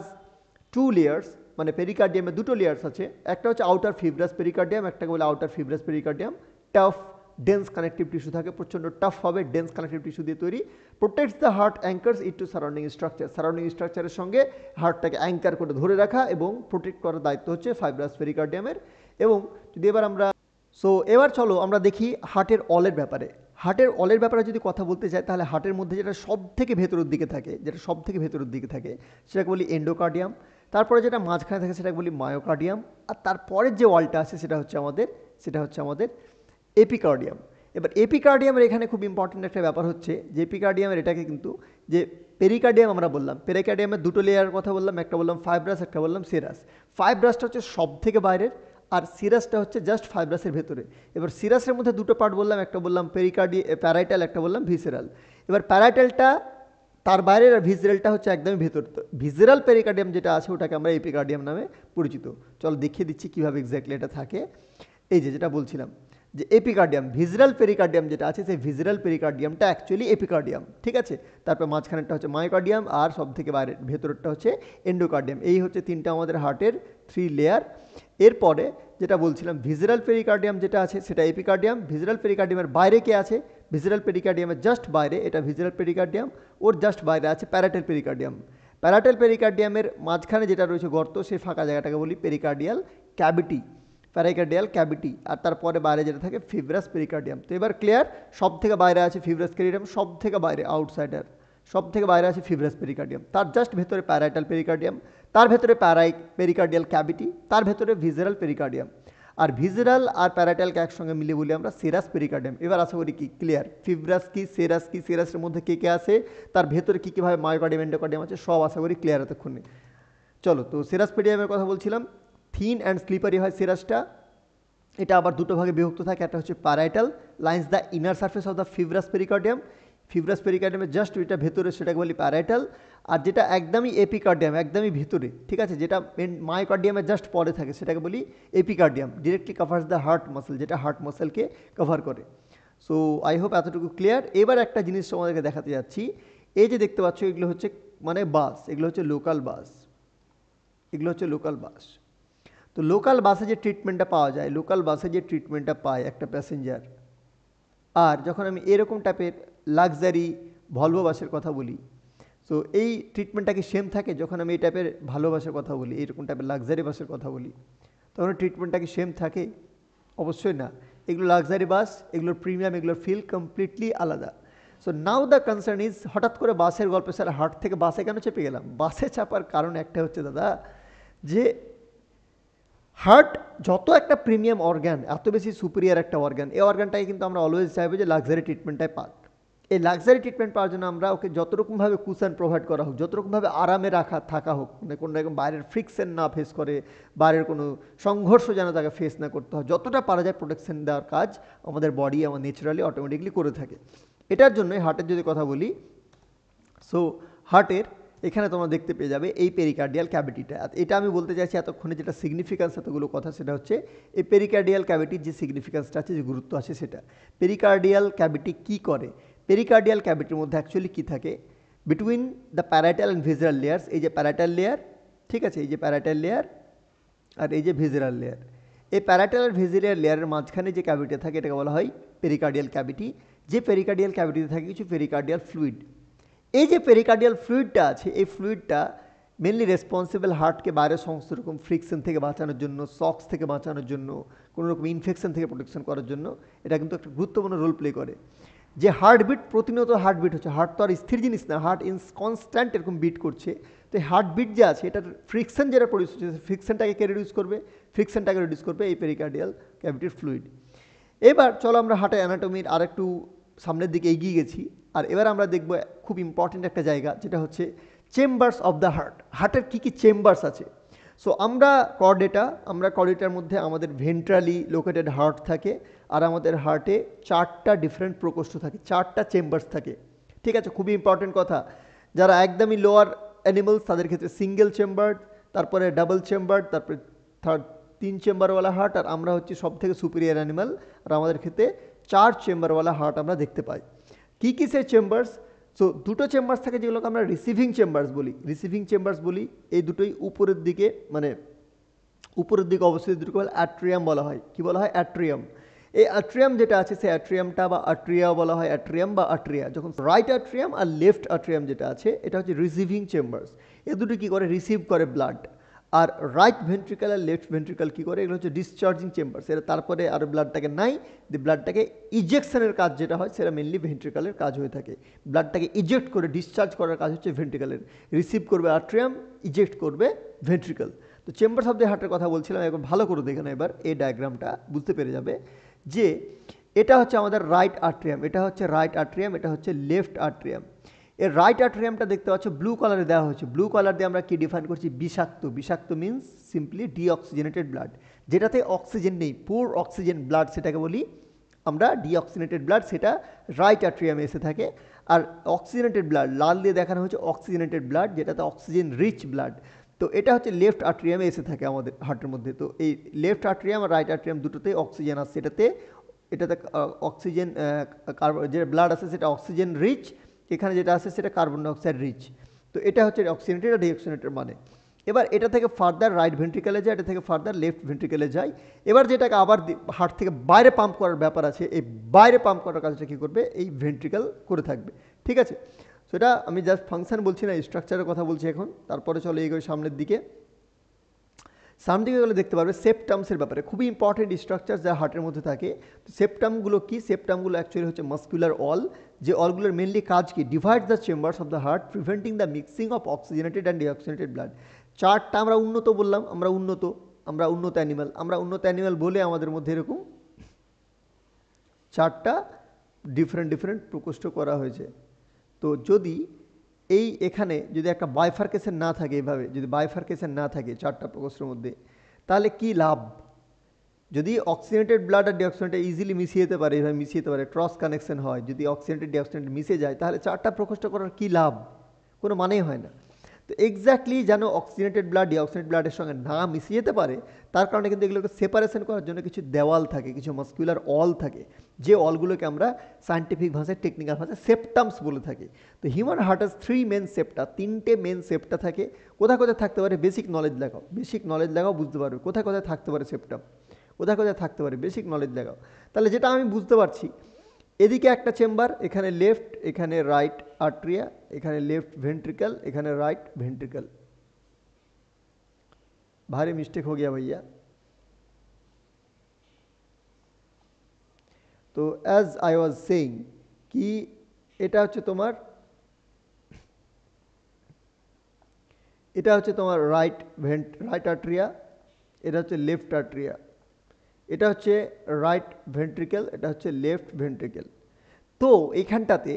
to layers, মানে পেরিকার্ডিয়ামে দুটো লেয়ার্স আছে, একটা হচ্ছে আউটার ফিব্রাস পেরিকার্ডিয়াম, একটাকে বলে outer fibrous pericardium. Tough dense connective tissue থাকে, প্রচণ্ড টাফ হবে, ডেন্স কানেকটিভ টিস্যু দিয়ে তৈরি। Protects the heart, anchors it to surrounding structure, surrounding স্ট্রাকচারের সঙ্গে হার্টটাকে অ্যাঙ্কার করে ধরে রাখা এবং প্রোটেক্ট করার দায়িত্ব হচ্ছে ফাইব্রাস পেরিকার্ডিয়ামের। এবং যদি এবার আমরা এবার চলো আমরা দেখি হার্টের অলের ব্যাপারে। হার্টের অলের ব্যাপারে যদি কথা বলতে চাই, তাহলে হার্টের মধ্যে যেটা সব থেকে ভেতরের দিকে থাকে, সেটাকে বলি এন্ডোকার্ডিয়াম। তারপরে যেটা মাঝখানে থাকে সেটাকে বলি মায়োকার্ডিয়াম। আর তারপরের যে ওয়ালটা আছে সেটা হচ্ছে আমাদের এপিকার্ডিয়াম। এবার এপিকার্ডিয়ামের এখানে খুব ইম্পর্টেন্ট একটা ব্যাপার হচ্ছে যে এপিকার্ডিয়ামের এটাকে কিন্তু যে পেরিকার্ডিয়াম আমরা বললাম, পেরিকার্ডিয়ামের দুটো লেয়ারের কথা বললাম, একটা বললাম ফাইব্রাস, একটা বললাম সেরাস। ফাইব্রাসটা হচ্ছে সব থেকে বাইরের, আর সিরাসটা হচ্ছে জাস্ট ফাইব্রাসের ভেতরে। এবার সিরাসের মধ্যে দুটো পার্ট বললাম, একটা বললাম প্যারাইটাল, একটা বললাম ভিসেরাল। এবার প্যারাইটালটা তার বাইরের, আর ভিসেরালটা হচ্ছে একদমই ভেতর। ভিসেরাল পেরিকার্ডিয়াম যেটা আছে ওটাকে আমরা এপিকার্ডিয়াম নামে পরিচিত। চল দেখিয়ে দিচ্ছি কীভাবে এক্স্যাক্টলি এটা থাকে। এই যেটা বলছিলাম যে এপিকার্ডিয়াম, ভিসেরাল পেরিকার্ডিয়াম যেটা আছে সেই ভিসেরাল পেরিকার্ডিয়ামটা অ্যাকচুয়ালি এপিকার্ডিয়াম, ঠিক আছে। তারপর মাঝখানেরটা হচ্ছে মায়োকার্ডিয়াম, আর সব থেকে বাইরের ভেতরেরটা হচ্ছে এন্ডোকার্ডিয়াম। এই হচ্ছে তিনটা আমাদের হার্টের 3 লেয়ার। এরপরে যেটা বলছিলাম ভিসেরাল পেরিকার্ডিয়াম যেটা আছে সেটা এপিকার্ডিয়াম। ভিসেরাল পেরিকার্ডিয়ামের বাইরে কে আছে? ভিসেরাল পেরিকার্ডিয়ামের জাস্ট বাইরে, এটা ভিসেরাল পেরিকার্ডিয়াম, ওর জাস্ট বাইরে আছে প্যারাইটাল পেরিকার্ডিয়াম। প্যারাইটাল পেরিকার্ডিয়ামের মাঝখানে যেটা রয়েছে গর্ত, সেই ফাঁকা জায়গাটাকে বলি পেরিকার্ডিয়াল ক্যাভিটি, প্যারাইকার্ডিয়াল ক্যাভিটি। আর তারপরে বাইরে যেটা থাকে ফিব্রাস পেরিকার্ডিয়াম। তো এবার ক্লিয়ার, সব থেকে বাইরে আছে ফিব্রাস পেরিকার্ডিয়াম, সব থেকে বাইরে আউটসাইডার, সব থেকে বাইরে আছে ফিব্রাস পেরিকার্ডিয়াম, তার জাস্ট ভেতরে প্যারাইটাল পেরিকার্ডিয়াম, তার ভেতরে পেরিকার্ডিয়াল ক্যাভিটি, তার ভেতরে ভিসেরাল পেরিকার্ডিয়াম। আর ভিসেরাল আর প্যারাইটালকে একসঙ্গে মিলিয়ে বলি আমরা সেরাস পেরিকার্ডিয়াম। এবার আশা করি কি ক্লিয়ার, ফিব্রাস কি, সেরাস কি, সেরাসের মধ্যে কে কে আছে, তার ভেতরে কী কীভাবে মায়োকার্ডিয়াম এন্ডোকার্ডিয়াম আছে, সব আশা করি ক্লিয়ার এতক্ষণে। চলো, তো সেরাস পেরিকার্ডিয়ামের কথা বলছিলাম। থিন অ্যান্ড স্লিপারি হয় সেরাসটা, এটা আবার দুটো ভাগে বিভক্ত থাকে। একটা হচ্ছে parietal, lines the inner surface of the fibrous pericardium, fibrous পেরিকার্ডিয়ামের জাস্ট এটা ভেতরে সেটাকে বলি প্যারাইটাল। আর যেটা একদমই এপিকার্ডিয়াম, একদমই ভিতরে, ঠিক আছে, যেটা মায়োকার্ডিয়ামের জাস্ট পরে থাকে সেটাকে বলি epicardium, directly covers the heart muscle, যেটা হার্ট মাসেলকে কভার করে। সো আই হোপ এতটুকু ক্লিয়ার। এবার একটা জিনিস তোমাদেরকে দেখাতে যাচ্ছি। এই যে দেখতে পাচ্ছ এগুলো হচ্ছে মানে বাস, এগুলো হচ্ছে লোকাল বাস, এগুলো হচ্ছে লোকাল বাস। তো লোকাল বাসে যে ট্রিটমেন্টটা পাওয়া যায়, লোকাল বাসে যে ট্রিটমেন্টটা পায় একটা প্যাসেঞ্জার, আর যখন আমি এরকম টাইপের লাক্সারি ভলভো বাসের কথা বলি, সো এই ট্রিটমেন্টটা কি সেম থাকে? যখন আমি এই টাইপের ভালো বাসের কথা বলি, এইরকম টাইপের লাক্সারি বাসের কথা বলি, তখন ট্রিটমেন্টটা কি সেম থাকে? অবশ্যই না। এগুলো লাক্সারি বাস, এগুলোর প্রিমিয়াম, এগুলোর ফিল কমপ্লিটলি আলাদা। So now the concern is, হঠাৎ করে বাসের গল্পে স্যার হার্ট থেকে বাসে কেন চেপে গেলাম? বাসে চাপার কারণ একটা হচ্ছে দাদা, যে হার্ট যত একটা প্রিমিয়াম অর্গান, এত বেশি সুপিরিয়ার একটা অর্গান, এই অর্গানটাকে কিন্তু আমরা অলওয়েজ চাইবো যে লাক্সারি ট্রিটমেন্টটাই পাক। এই লাক্সারি ট্রিটমেন্ট পাওয়ার জন্য আমরা ওকে যত রকমভাবে কুশন প্রোভাইড করা হোক, যত রকমভাবে আরামে থাকা হোক, মানে কোনো রকম বাইরের ফ্রিকশন না ফেস করে, বাইরের কোনো সংঘর্ষ যেন তাকে ফেস না করতে হয়, যতটা পারা যায় প্রোটেকশন দেওয়ার কাজ আমাদের বডি আমার ন্যাচারালি অটোমেটিকলি করে থাকে। এটার জন্যই হার্টের যদি কথা বলি, সো হার্টের এখানে তোমরা দেখতে পেয়ে যাবে এই পেরিকার্ডিয়াল ক্যাভিটিটা। এটা আমি বলতে চাইছি এতক্ষণে যেটা সিগনিফিক্যান্স এতগুলো কথা, সেটা হচ্ছে এই পেরিকার্ডিয়াল ক্যাভিটির যে সিগনিফিক্যান্সটা আছে, যে গুরুত্ব আছে সেটা। পেরিকার্ডিয়াল ক্যাভিটি কি করে? পেরিকার্ডিয়াল ক্যাভিটির মধ্যে অ্যাকচুয়ালি কী থাকে? Between the parietal and visceral layers, এই যে প্যারাটাল লেয়ার, ঠিক আছে, এই যে প্যারাটাল লেয়ার আর এই যে ভিসেরাল লেয়ার, এই প্যারাটাল আর ভিসেরাল লেয়ারের মাঝখানে যে ক্যাভিটি থাকে এটাকে বলা হয় পেরিকার্ডিয়াল ক্যাভিটি। যে পেরিকার্ডিয়াল ক্যাভিটিতে থাকে কিছু পেরিকার্ডিয়াল ফ্লুইড। এই যে পেরিকার্ডিয়াল ফ্লুইডটা আছে, এই ফ্লুইডটা মেনলি রেসপন্সিবল হার্টকে বাইরের সমস্ত রকম ফ্রিকশন থেকে বাঁচানোর জন্য, শক্স থেকে বাঁচানোর জন্য, কোনো রকম ইনফেকশন থেকে প্রোটেকশন করার জন্য এটা কিন্তু একটা গুরুত্বপূর্ণ রোল প্লে করে। যে হার্টবিট, প্রতিনিয়ত হার্টবিট হচ্ছে, হার্ট তো আর স্থির জিনিস না, হার্ট কনস্ট্যান্ট এরকম বিট করছে। তো এই হার্টবিট যে আছে এটার ফ্রিকশন যেটা প্রডিউস হচ্ছে, ফ্রিকশনটাকে কে রিডিউস করবে? ফ্রিকশনটাকে রিডিউস করবে এই পেরিকার্ডিয়াল ক্যাভিটির ফ্লুইড। এবার চলো আমরা হার্টের অ্যানাটমির আর একটু সামনের দিকে এগিয়ে গেছি, আর এবার আমরা দেখব খুব ইম্পর্টেন্ট একটা জায়গা, যেটা হচ্ছে চেম্বার্স অফ দ্য হার্ট। হার্টের কী কী চেম্বার্স আছে? সো আমরা কর্ডেটার মধ্যে আমাদের ভেন্ট্রালি লোকেটেড হার্ট থাকে, আর আমাদের হার্টে 4টা ডিফারেন্ট প্রকোষ্ঠ থাকে, 4টা চেম্বার্স থাকে, ঠিক আছে। খুবই ইম্পর্টেন্ট কথা, যারা একদমই লোয়ার অ্যানিমালস তাদের ক্ষেত্রে সিঙ্গেল চেম্বার, তারপরে ডাবল চেম্বার, তারপরে 3 চেম্বারওয়ালা হার্ট, আর আমরা হচ্ছে সব থেকে সুপিরিয়ার অ্যানিমাল, আর আমাদের ক্ষেত্রে 4 চেম্বারওয়ালা হার্ট আমরা দেখতে পাই। কী কী সে চেম্বার্স? সো দুটো চেম্বার্স থাকে যেগুলোকে আমরা রিসিভিং চেম্বার্স বলি। এই দুটোই উপরের দিকে, মানে উপরের দিকে অবস্থিত, দুটোকে বলে অ্যাট্রিয়াম বলা হয়। কি বলা হয়? অ্যাট্রিয়াম। এই অ্যাট্রিয়াম যেটা আছে, সেই অ্যাট্রিয়ামটা বা আট্রিয়া বলা হয়, অ্যাট্রিয়াম বা আট্রিয়া। যখন রাইট অ্যাট্রিয়াম আর লেফট অ্যাট্রিয়াম যেটা আছে, এটা হচ্ছে রিসিভিং চেম্বার্স। এ দুটো কী করে? রিসিভ করে ব্লাড। আর রাইট ভেন্ট্রিকাল আর লেফট ভেন্ট্রিকাল কী করে? এগুলো হচ্ছে ডিসচার্জিং চেম্বার্স। এরা তারপরে আর ব্লাডটাকে ব্লাডটাকে ইজেকশনের কাজ যেটা হয় সেটা মেনলি ভেন্ট্রিকালের কাজ হয়ে থাকে। ব্লাডটাকে ইজেক্ট করে ডিসচার্জ করার কাজ হচ্ছে ভেন্ট্রিকালের। রিসিভ করবে আট্রিয়াম, ইজেক্ট করবে ভেন্ট্রিকাল। তো চেম্বার্স অফ দ্য হার্টের কথা বলছিলাম, একবার ভালো করে দেখে না, এবার এই ডায়াগ্রামটা বুঝতে পেরে যাবে যে এটা হচ্ছে আমাদের রাইট আট্রিয়াম, এটা হচ্ছে রাইট আট্রিয়াম, এটা হচ্ছে লেফট আট্রিয়াম। এর রাইট আট্রিয়ামটা দেখতে পাচ্ছ ব্লু কালারে দেওয়া হয়েছে। ব্লু কালার দিয়ে আমরা কি ডিফাইন করছি? বিষাক্ত। বিষাক্ত মিন্স সিম্পলি ডিঅক্সিজেনেটেড ব্লাড, যেটাতে অক্সিজেন নেই, পুর অক্সিজেন ব্লাড সেটাকে বলি আমরা ডিঅক্সিজেনেটেড ব্লাড, সেটা রাইট আট্রিয়ামে এসে থাকে। আর অক্সিজেনেটেড ব্লাড লাল দিয়ে দেখানো হয়েছে অক্সিজেনেটেড ব্লাড, যেটাতে অক্সিজেন রিচ ব্লাড। তো এটা হচ্ছে লেফট আট্রিয়ামে এসে থাকে আমাদের হার্টের মধ্যে। তো এই লেফট আট্রিয়াম আর রাইট আট্রিয়াম দুটোতেই অক্সিজেন আসছে। এটাতে অক্সিজেন যে ব্লাড আছে সেটা অক্সিজেন রিচ, এখানে যেটা আছে সেটা কার্বন ডাইঅক্সাইড রিচ। তো এটা হচ্ছে অক্সিজেনেটেড আর ডিঅক্সিজেনেটেড মানে। এবার এটা থেকে ফার্দার রাইট ভেন্ট্রিকেলে যায়, এটা থেকে ফার্দার লেফট ভেন্ট্রিকেলে যায়। এবার যেটাকে আবার হার্ট থেকে বাইরে পাম্প করার ব্যাপার আছে, এই বাইরে পাম্প করার কাজটা কী করবে? এই ভেন্ট্রিকেল করে থাকবে, ঠিক আছে। সেটা আমি জাস্ট ফাংশন বলছি না, স্ট্রাকচারের কথা বলছি এখন। তারপরে চলে এগোই সামনের দিকে গেলে দেখতে পারবে সেপ্টামসের ব্যাপারে, খুবই ইম্পর্টেন্ট স্ট্রাকচার যা হার্টের মধ্যে থাকে। তো সেপ্টামগুলো কি? সেপ্টামগুলো অ্যাকচুয়ালি হচ্ছে মাস্কুলার অল, যে অলগুলোর মেনলি কাজ কি? Divide the chambers of the heart, preventing the mixing of oxygenated and deoxygenated blood. 4টা আমরা উন্নত বললাম, আমরা উন্নত অ্যানিমাল বলে আমাদের মধ্যে এরকম 4টা ডিফারেন্ট প্রকোষ্ঠ করা হয়েছে। তো যদি এখানে যদি একটা বাইফার্কেশন না থাকে, এভাবে যদি বাইফার্কেশন না থাকে 4টা প্রকোষ্ঠের মধ্যে, তাহলে কি লাভ? যদি অক্সিজেনেটেড ব্লাড আর ডিঅক্সিজেনেটেড ইজিলি মিশিয়ে যেতে পারে, এভাবে মিশিয়ে যেতে পারে, ক্রস কানেকশন হয়, যদি অক্সিজেনেটেড ডিঅক্সিজেনেটেড মিশে যায়, তাহলে 4টা প্রকোষ্ঠ করার কী লাভ? কোনো মানেই হয় না। তো এক্স্যাক্টলি যেন অক্সিজেনেটেড ব্লাড ডিঅক্সিজেনেটেড ব্লাডের সঙ্গে না মিশিয়ে যেতে পারে, তার কারণে কিন্তু এগুলোকে সেপারেশন করার জন্য কিছু দেওয়াল থাকে, কিছু মাস্কুলার অল থাকে, যে অলগুলোকে আমরা সায়েন্টিফিক ভাষায়, টেকনিক্যাল ভাষায় সেপ্টামস বলে থাকি। তো হিউম্যান হার্ট হাজ 3 মেন সেপ্টা, 3টে মেন সেপ্টা থাকে। কোথায় থাকতে পারে? বেসিক নলেজ লাগাও বুঝতে পারবে কোথায় থাকতে পারে সেপ্টাম, কোথায় থাকতে পারে, বেসিক নলেজ লাগাও। তাহলে যেটা আমি বুঝতে পারছি, এদিকে একটা চেম্বার, এখানে লেফট, এখানে রাইট আর্ট্রিয়া, এখানে লেফট ভেন্ট্রিকল, এখানে রাइट वेंट्रिकल। भारी मिस्टेक हो गया भैया। तो एज आई वाज सेइंग कि এটা হচ্ছে তোমার রাইট আর্ট্রিয়া, এটা হচ্ছে লেফট আর্ট্রিয়া, এটা হচ্ছে রাইট ভেন্ট্রিকল, এটা হচ্ছে লেফট ভেন্ট্রিকল। তো এইখানটাতে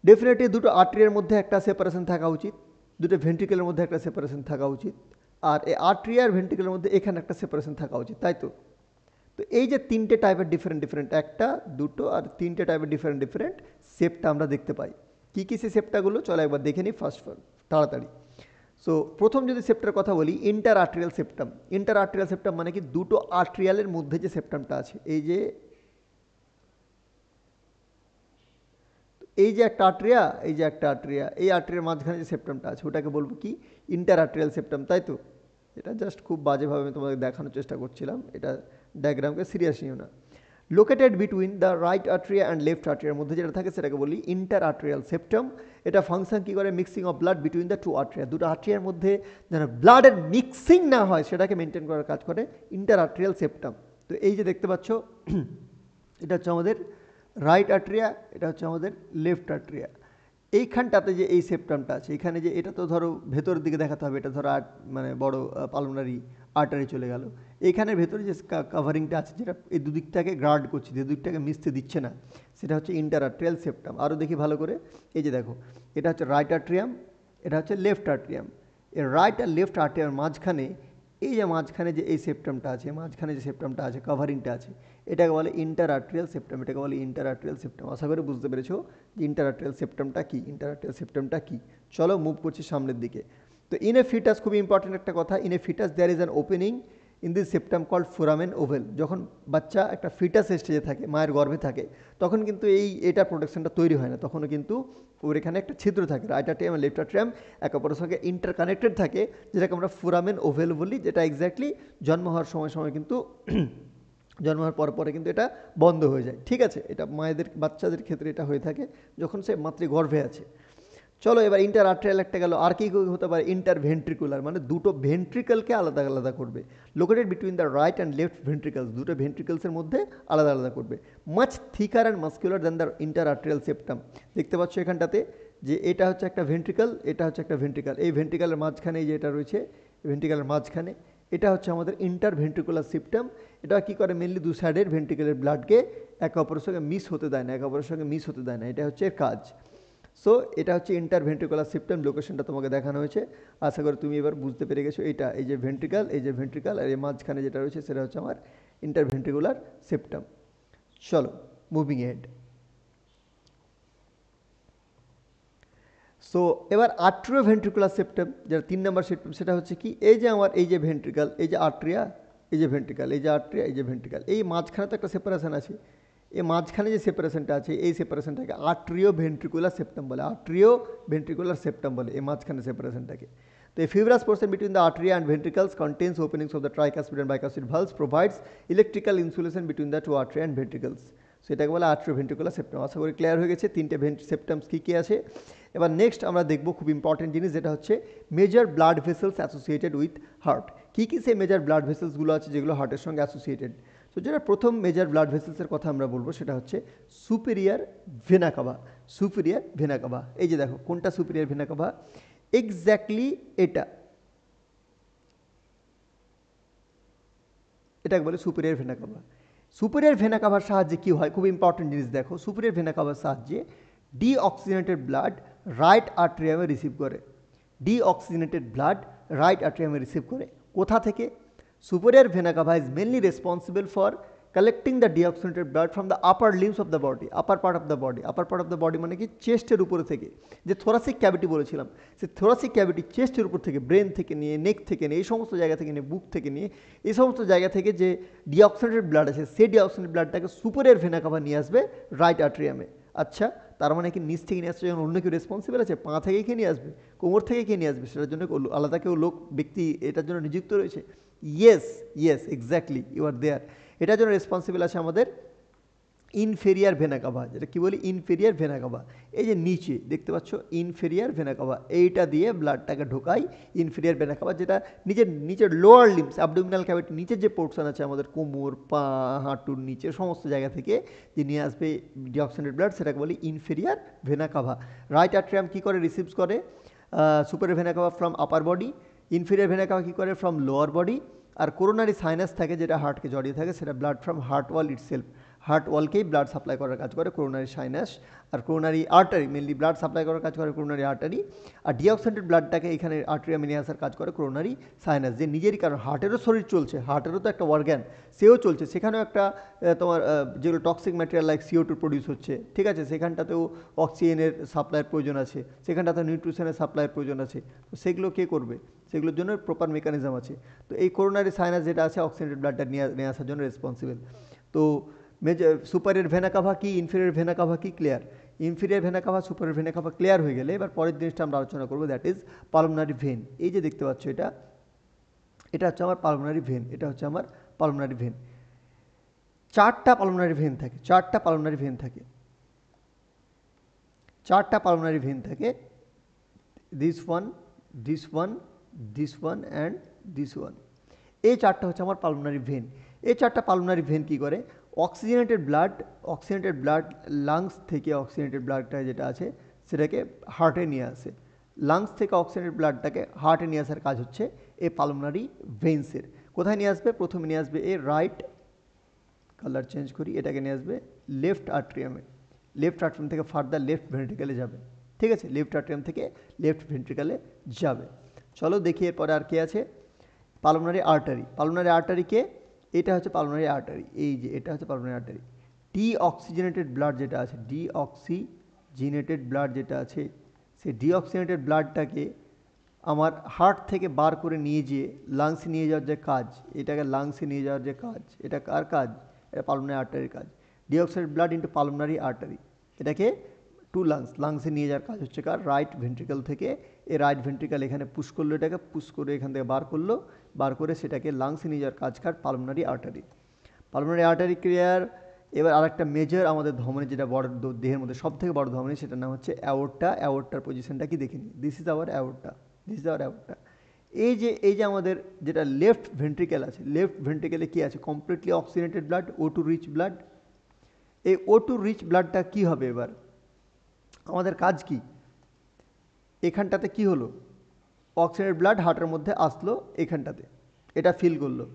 ডেফিনেটলি দুটো আর্ট্রিয়ার মধ্যে একটা সেপারেশন থাকা উচিত, দুটো ভেন্ট্রিকলের মধ্যে একটা সেপারেশন থাকা উচিত, আর এই আর্ট্রিয়া আর ভেন্ট্রিকলের মধ্যে এখানে একটা সেপারেশন থাকা উচিত, তাই তো? তো এই যে 3টে টাইপের ডিফারেন্ট, একটা, দুটো আর 3টে টাইপের ডিফারেন্ট সেপটা আমরা দেখতে পাই। কী কী সেই সেপ্টাগুলো চলো একবার দেখে নিই ফার্স্ট তাড়াতাড়ি। সো প্রথম যদি সেপ্টার কথা বলি, interatrial septum. Inter arterial septum মানে কি, দুটো আর্টেরিয়ালের মধ্যে যে সেপ্টামটা আছে, এই যে একটা আর্টেরিয়া, এই যে একটা আর্টেরিয়া, এই আর্টেরিয়ার মাঝখানে যে সেপ্টামটা আছে ওটাকে বলবো কি, ইন্টার আর্টেরিয়াল সেপ্টাম, তাই তো? এটা জাস্ট খুব বাজেভাবে আমি তোমাদের দেখানোর চেষ্টা করছিলাম, এটা ডায়াগ্রামকে সিরিয়াস নিও না। Located between the right atria and left আর্টেরিয়ার মধ্যে যেটা থাকে সেটাকে বলি ইন্টার আর্টেরিয়াল সেপ্টাম। এটা ফাংশন কী করে, mixing of blood between the two atria, দুটো আর্টেরিয়ার মধ্যে যেন ব্লাডের মিক্সিং না হয় সেটাকে মেনটেন করার কাজ করে ইন্টার আর্টেরিয়াল সেপ্টাম। তো এই যে দেখতে পাচ্ছ, এটা হচ্ছে আমাদের রাইট আর্টেরিয়া, এটা হচ্ছে আমাদের লেফট আর্টেরিয়া। এইখানটাতে যে এই সেপ্টামটা আছে, এখানে যে এটা তো ধরো ভেতরের দিকে দেখাতে হবে, এটা ধরো মানে বড় পালমোনারি আর্টারি চলে গেল। এইখানের ভেতরে যে কাভারিংটা আছে, যেটা এই দুদিকটাকে গার্ড করছে, যে দুদিকটাকে মিশতে দিচ্ছে না, সেটা হচ্ছে ইন্টার আর্টেরিয়াল সেপ্টাম। আরও দেখি ভালো করে, এই যে দেখো, এটা হচ্ছে রাইট আর্ট্রিয়াম, এটা হচ্ছে লেফট আর্ট্রিয়াম। এর রাইট আর লেফট আর্ট্রিয়ামের মাঝখানে এই যে মাঝখানে যে এই সেপ্টামটা আছে, মাঝখানে যে সেপ্টামটা আছে, কাভারিংটা আছে, এটাকে বলে ইন্টার আর্টেরিয়াল সেপ্টাম, এটাকে বলে ইন্টার আর্টেরিয়াল সেপ্টাম। আশা করি বুঝতে পেরেছো যে ইন্টার আর্টেরিয়াল সেপ্টামটা কী, ইন্টার আর্টেরিয়াল সেপ্টামটা কী। চলো মুভ করছি সামনের দিকে। তো ইন এ ফিটাস, খুবই ইম্পর্টেন্ট একটা কথা, in a fetus there is an opening in this septum called foramen ovale. যখন বাচ্চা একটা ফিটাস স্টেজে থাকে, মায়ের গর্ভে থাকে, তখন কিন্তু এটা প্রোটেকশনটা তৈরি হয় না, তখনও কিন্তু ওর এখানে একটা ছিদ্র থাকে, রাইট আর্টেরিয়াম আর লেফট আর্টেরিয়াম একে অপরের সঙ্গে ইন্টারকানেক্টেড থাকে, যেটাকে আমরা ফোরামেন ওভেল বলি, যেটা এক্স্যাক্টলি জন্ম হওয়ার সময় সময় কিন্তু জন্ম হওয়ার পরে পরে কিন্তু এটা বন্ধ হয়ে যায়। ঠিক আছে, এটা মায়েদের বাচ্চাদের ক্ষেত্রে এটা হয়ে থাকে যখন সে মাতৃগর্ভে আছে। চলো এবার ইন্টার আর্টেরিয়াল একটা গেল, আর কি হতে পারে, ইন্টার ভেন্ট্রিকুলার, মানে দুটো ভেন্ট্রিকলকে আলাদা আলাদা করবে। Located between the right and left ভেন্ট্রিকলস, দুটো ভেন্ট্রিকলসের মধ্যে আলাদা আলাদা করবে। Much থিকার and muscular than the inter arterial septum. দেখতে পাচ্ছ এখানটাতে যে এটা হচ্ছে একটা ভেন্ট্রিকল, এটা হচ্ছে একটা ভেন্ট্রিকল, এই ভেন্ট্রিকালের মাঝখানে যে এটা রয়েছে, ভেন্ট্রিকালের মাঝখানে এটা হচ্ছে আমাদের ইন্টার ভেন্ট্রিকুলার সেপ্টাম। এটা কী করে, মেনলি দু সাইডের ভেন্ট্রিকলের ব্লাডকে একে অপরের সঙ্গে মিস হতে দেয় না, একে অপরের সঙ্গে মিস হতে দেয় না, এটা হচ্ছে এর কাজ। সো এটা হচ্ছে ইন্টার ভেন্ট্রিকুলার সেপ্টাম, লোকেশনটা তোমাকে দেখানো হয়েছে, আশা করি তুমি এবার বুঝতে পেরে গেছো। এটা এই যে ভেন্ট্রিকাল, এই যে ভেন্ট্রিকাল, আর এই মাঝখানে যেটা রয়েছে সেটা হচ্ছে আমার ইন্টার ভেন্ট্রিকুলার সেপ্টাম। চলো মুভিং হেড। সো এবার আর্ট্রিও ভেন্ট্রিকুলার সেপ্টাম, যেটা 3 নম্বর সেপ্টাম, সেটা হচ্ছে কি, এই যে আমার এই যে ভেন্ট্রিকাল, এই যে আর্ট্রিয়া, এই যে ভেন্ট্রিকাল, এই যে আর্ট্রিয়া, এই যে ভেন্ট্রিকাল, এই মাঝখানে তো একটা সেপারেশন আছে, এই মাঝখানে যে সেপারেশনটা আছে, এই সেপারেশনটাকে আর্ট্রিও ভেন্ট্রিকুলার সেপ্টাম বলে, আর্ট্রিও ভেন্ট্রিকুলার সেপ্টাম বলে এই মাঝখানে সেপারেশনটাকে। তো এই fibrous portion between the artery and ventricles contains openings of the tricuspid and bicuspid valves, provides electrical insulation between the two artery and ventricles. So এটাকে বলে আর্ট্রিও ভেন্ট্রিকুলার সেপ্টাম। আশা করি clear হয়ে গেছে তিনটে সেপ্টামস কী কী আছে। এবার নেক্সট আমরা দেখব খুব ইম্পর্টেন্ট জিনিস, যেটা হচ্ছে major blood vessels associated with heart. কী কী সেই মেজর ব্লাড ভেসেলসগুলো আছে যেগুলো হার্টের সঙ্গে অ্যাসোসিয়েটেড। তো যেটা প্রথম মেজর ব্লাড ভেসেলসের কথা আমরা বলবো সেটা হচ্ছে superior vena cava. Superior vena CAVA, এই যে দেখো কোনটা সুপিরিয়ার ভেনা কাভা, এক্স্যাক্টলি এটাকে বলে superior vena cava. Superior vena কাভার সাহায্যে কী হয়, খুব ইম্পর্টেন্ট জিনিস দেখো, সুপিরিয়ার ভেনা কাভার সাহায্যে ডিঅক্সিজেনেটেড ব্লাড রাইট আর্টেরিয়ামে রিসিভ করে, ডিঅক্সিজেনেটেড ব্লাড রাইট আর্টেরিয়ামে রিসিভ করে। কোথা থেকে, superior vena cava is mainly responsible for collecting the deoxygenated blood from the upper limbs of the body, upper part of the body. Upper part of the body মানে কি, চেস্টের উপরে থেকে, যে thoracic cavity বলেছিলাম, সে thoracic cavity চেস্টের উপর থেকে, brain থেকে নিয়ে, নেক থেকে নিয়ে, এই সমস্ত জায়গা থেকে নিয়ে, বুক থেকে নিয়ে, এই সমস্ত জায়গা থেকে যে ডিঅক্সিজেনেটেড ব্লাড আছে, সেই ডিঅক্সিজেনেটেড ব্লাডটাকে সুপিরিয়ার ভেনা কাভা নিয়ে আসবে রাইট আর্টেরিয়ামে। আচ্ছা, তার মানে কি নিচ থেকে নিয়ে আসছে যখন অন্য কেউ রেসপন্সিবল আছে, পা থেকে কে নিয়ে আসবে, কোমর থেকে কে নিয়ে আসবে, সেটার জন্য আলাদা কেউ ব্যক্তি এটার জন্য নিযুক্ত রয়েছে? Yes yes, exactly, you are there. এটার জন্য রেসপন্সিবল আছে আমাদের ইনফেরিয়ার ভেনা কাভা, যেটা কী বলি, ইনফেরিয়ার ভেনা কাভা। এই যে নিচে দেখতে পাচ্ছ ইনফেরিয়ার ভেনা কাভা, এইটা দিয়ে ব্লাডটাকে ঢোকাই ইনফেরিয়ার ভেনা কাভা, যেটা নিচের লোয়ার লিম্স, অ্যাবডোমিনাল ক্যাভিটি নিচের যে পোর্শন আছে আমাদের কোমর, পা, হাঁটুর নিচে সমস্ত জায়গা থেকে যে নিয়ে আসবে ডিঅক্সিজেনেটেড ব্লাড, সেটাকে বলি inferior vena cava. Right atrium কী করে, রিসিভস করে superior vena cava from upper body, inferior vena cava কী করে, ফ্রম লোয়ার বডি। আর কোরোনারি সাইনাস থাকে যেটা হার্টকে জড়িয়ে থাকে, সেটা blood from heart wall itself, heart ওয়ালকেই ব্লাড সাপ্লাই করার কাজ করে করোনারি সাইনাস, আর coronary artery mainly blood supply করার কাজ করে করোনারি আর্টারি, আর ডিঅক্সিজেনেটেড ব্লাডটাকে এখানে আর্টেরিয়ামে নিয়ে আসার কাজ করে করোনারি সাইনাস। যে নিজেরই, কারণ হার্টেরও শরীর চলছে, হার্টেরও তো একটা অর্গ্যান, সেও চলছে, সেখানেও একটা তোমার যেগুলো toxic material like CO2 produce হচ্ছে, ঠিক আছে, সেখানটাতেও অক্সিজেনের সাপ্লাইয়ের প্রয়োজন আছে, সেখানটাতে নিউট্রিশনের সাপ্লাইয়ের প্রয়োজন আছে, তো সেগুলো কে করবে, সেগুলোর জন্য প্রপার মেকানিজম আছে। তো এই করোনারি সাইনাস যেটা আছে অক্সিজেনেটেড ব্লাডটা নিয়ে আসার জন্য রেসপন্সিবল। তো সুপারিয়র ভেনা কাভা কি, ইনফেরিয়র ভেনা কাভা কি, clear. Inferior vena CAVA, superior vena CAVA clear হয়ে গেলে এবার পরের জিনিসটা আমরা আলোচনা করবো, দ্যাট ইজ পালমোনারি ভেন। এই যে দেখতে পাচ্ছ এটা হচ্ছে আমার পালমোনারি ভেন, এটা হচ্ছে আমার পালমোনারি ভেন। চারটা পালমোনারি ভেন থাকে, চারটা পালমোনারি ভেন থাকে, চারটা পালমোনারি ভেন থাকে, this one, this one, this one and this one. এই চারটা হচ্ছে আমার পালমোনারি ভেন। এই চারটা পালমোনারি ভেন কী করে, অক্সিজেনেটেড ব্লাড লাংস থেকে অক্সিজেনেটেড ব্লাডটা যেটা আছে সেটাকে হার্টে নিয়ে আসে, লাংস থেকে অক্সিজেনেটেড ব্লাডটাকে হার্টে নিয়ে আসার কাজ হচ্ছে এই পালমোনারি ভেন্সের। কোথায় নিয়ে আসবে, প্রথমে নিয়ে আসবে এই রাইট, কালার চেঞ্জ করি, এটাকে নিয়ে আসবে লেফট আর্ট্রিয়ামে, লেফট আর্ট্রিয়াম থেকে ফার্দার লেফট ভেন্ট্রিকালে যাবে, ঠিক আছে, লেফট আর্ট্রিয়াম থেকে লেফট ভেন্ট্রিকালে যাবে। চলো দেখি এরপরে আর কে আছে, পালমোনারি আর্টারি। পালমোনারি আর্টারি কে, এটা হচ্ছে পালমোনারি আর্টারি, এই যে এটা হচ্ছে পালমোনারি আর্টারি। ডিঅক্সিজেনেটেড ব্লাড যেটা আছে, ডিঅক্সিজেনেটেড ব্লাড যেটা আছে, সেই ডিঅক্সিজেনেটেড ব্লাডটাকে আমার হার্ট থেকে বার করে নিয়ে যেয়ে লাংসে নিয়ে যাওয়ার যে কাজ, এটাকে লাংসে নিয়ে যাওয়ার যে কাজ, এটা কার কাজ, এটা পালমোনারি আর্টারির কাজ। Deoxygenated blood into pulmonary artery, এটাকে টু লাংসে নিয়ে যাওয়ার কাজ হচ্ছে কার, রাইট ভেন্ট্রিকল থেকে। এই রাইট ভেন্ট্রিকল এখানে পুশ করলো, এটাকে পুশ করে এখান থেকে বার করলো, বার করে সেটাকে লাংসে নিয়ে যাওয়ার কাজ কার, pulmonary artery. Pulmonary artery clear. এবার আরেকটা মেজর আমাদের ধমনী, যেটা বড় দেহের মধ্যে সব থেকে বড় ধমনী, সেটার নাম হচ্ছে অ্যাওর্টা। অ্যাওর্টার পজিশনটা কি দেখে নিই, this is our aorta, this is our aorta. এই যে আমাদের যেটা লেফট ভেন্ট্রিকেল আছে, লেফট ভেন্ট্রিকেলে কি আছে, completely oxygenated blood, O2 rich blood. এই O2 রিচ ব্লাডটা কি হবে, এবার আমাদের কাজ কি, এখানটাতে কি হলো, অক্সিজেনেটেড ব্লাড হার্টের মধ্যে আসলো, এখানটাতে এটা ফিল করলো,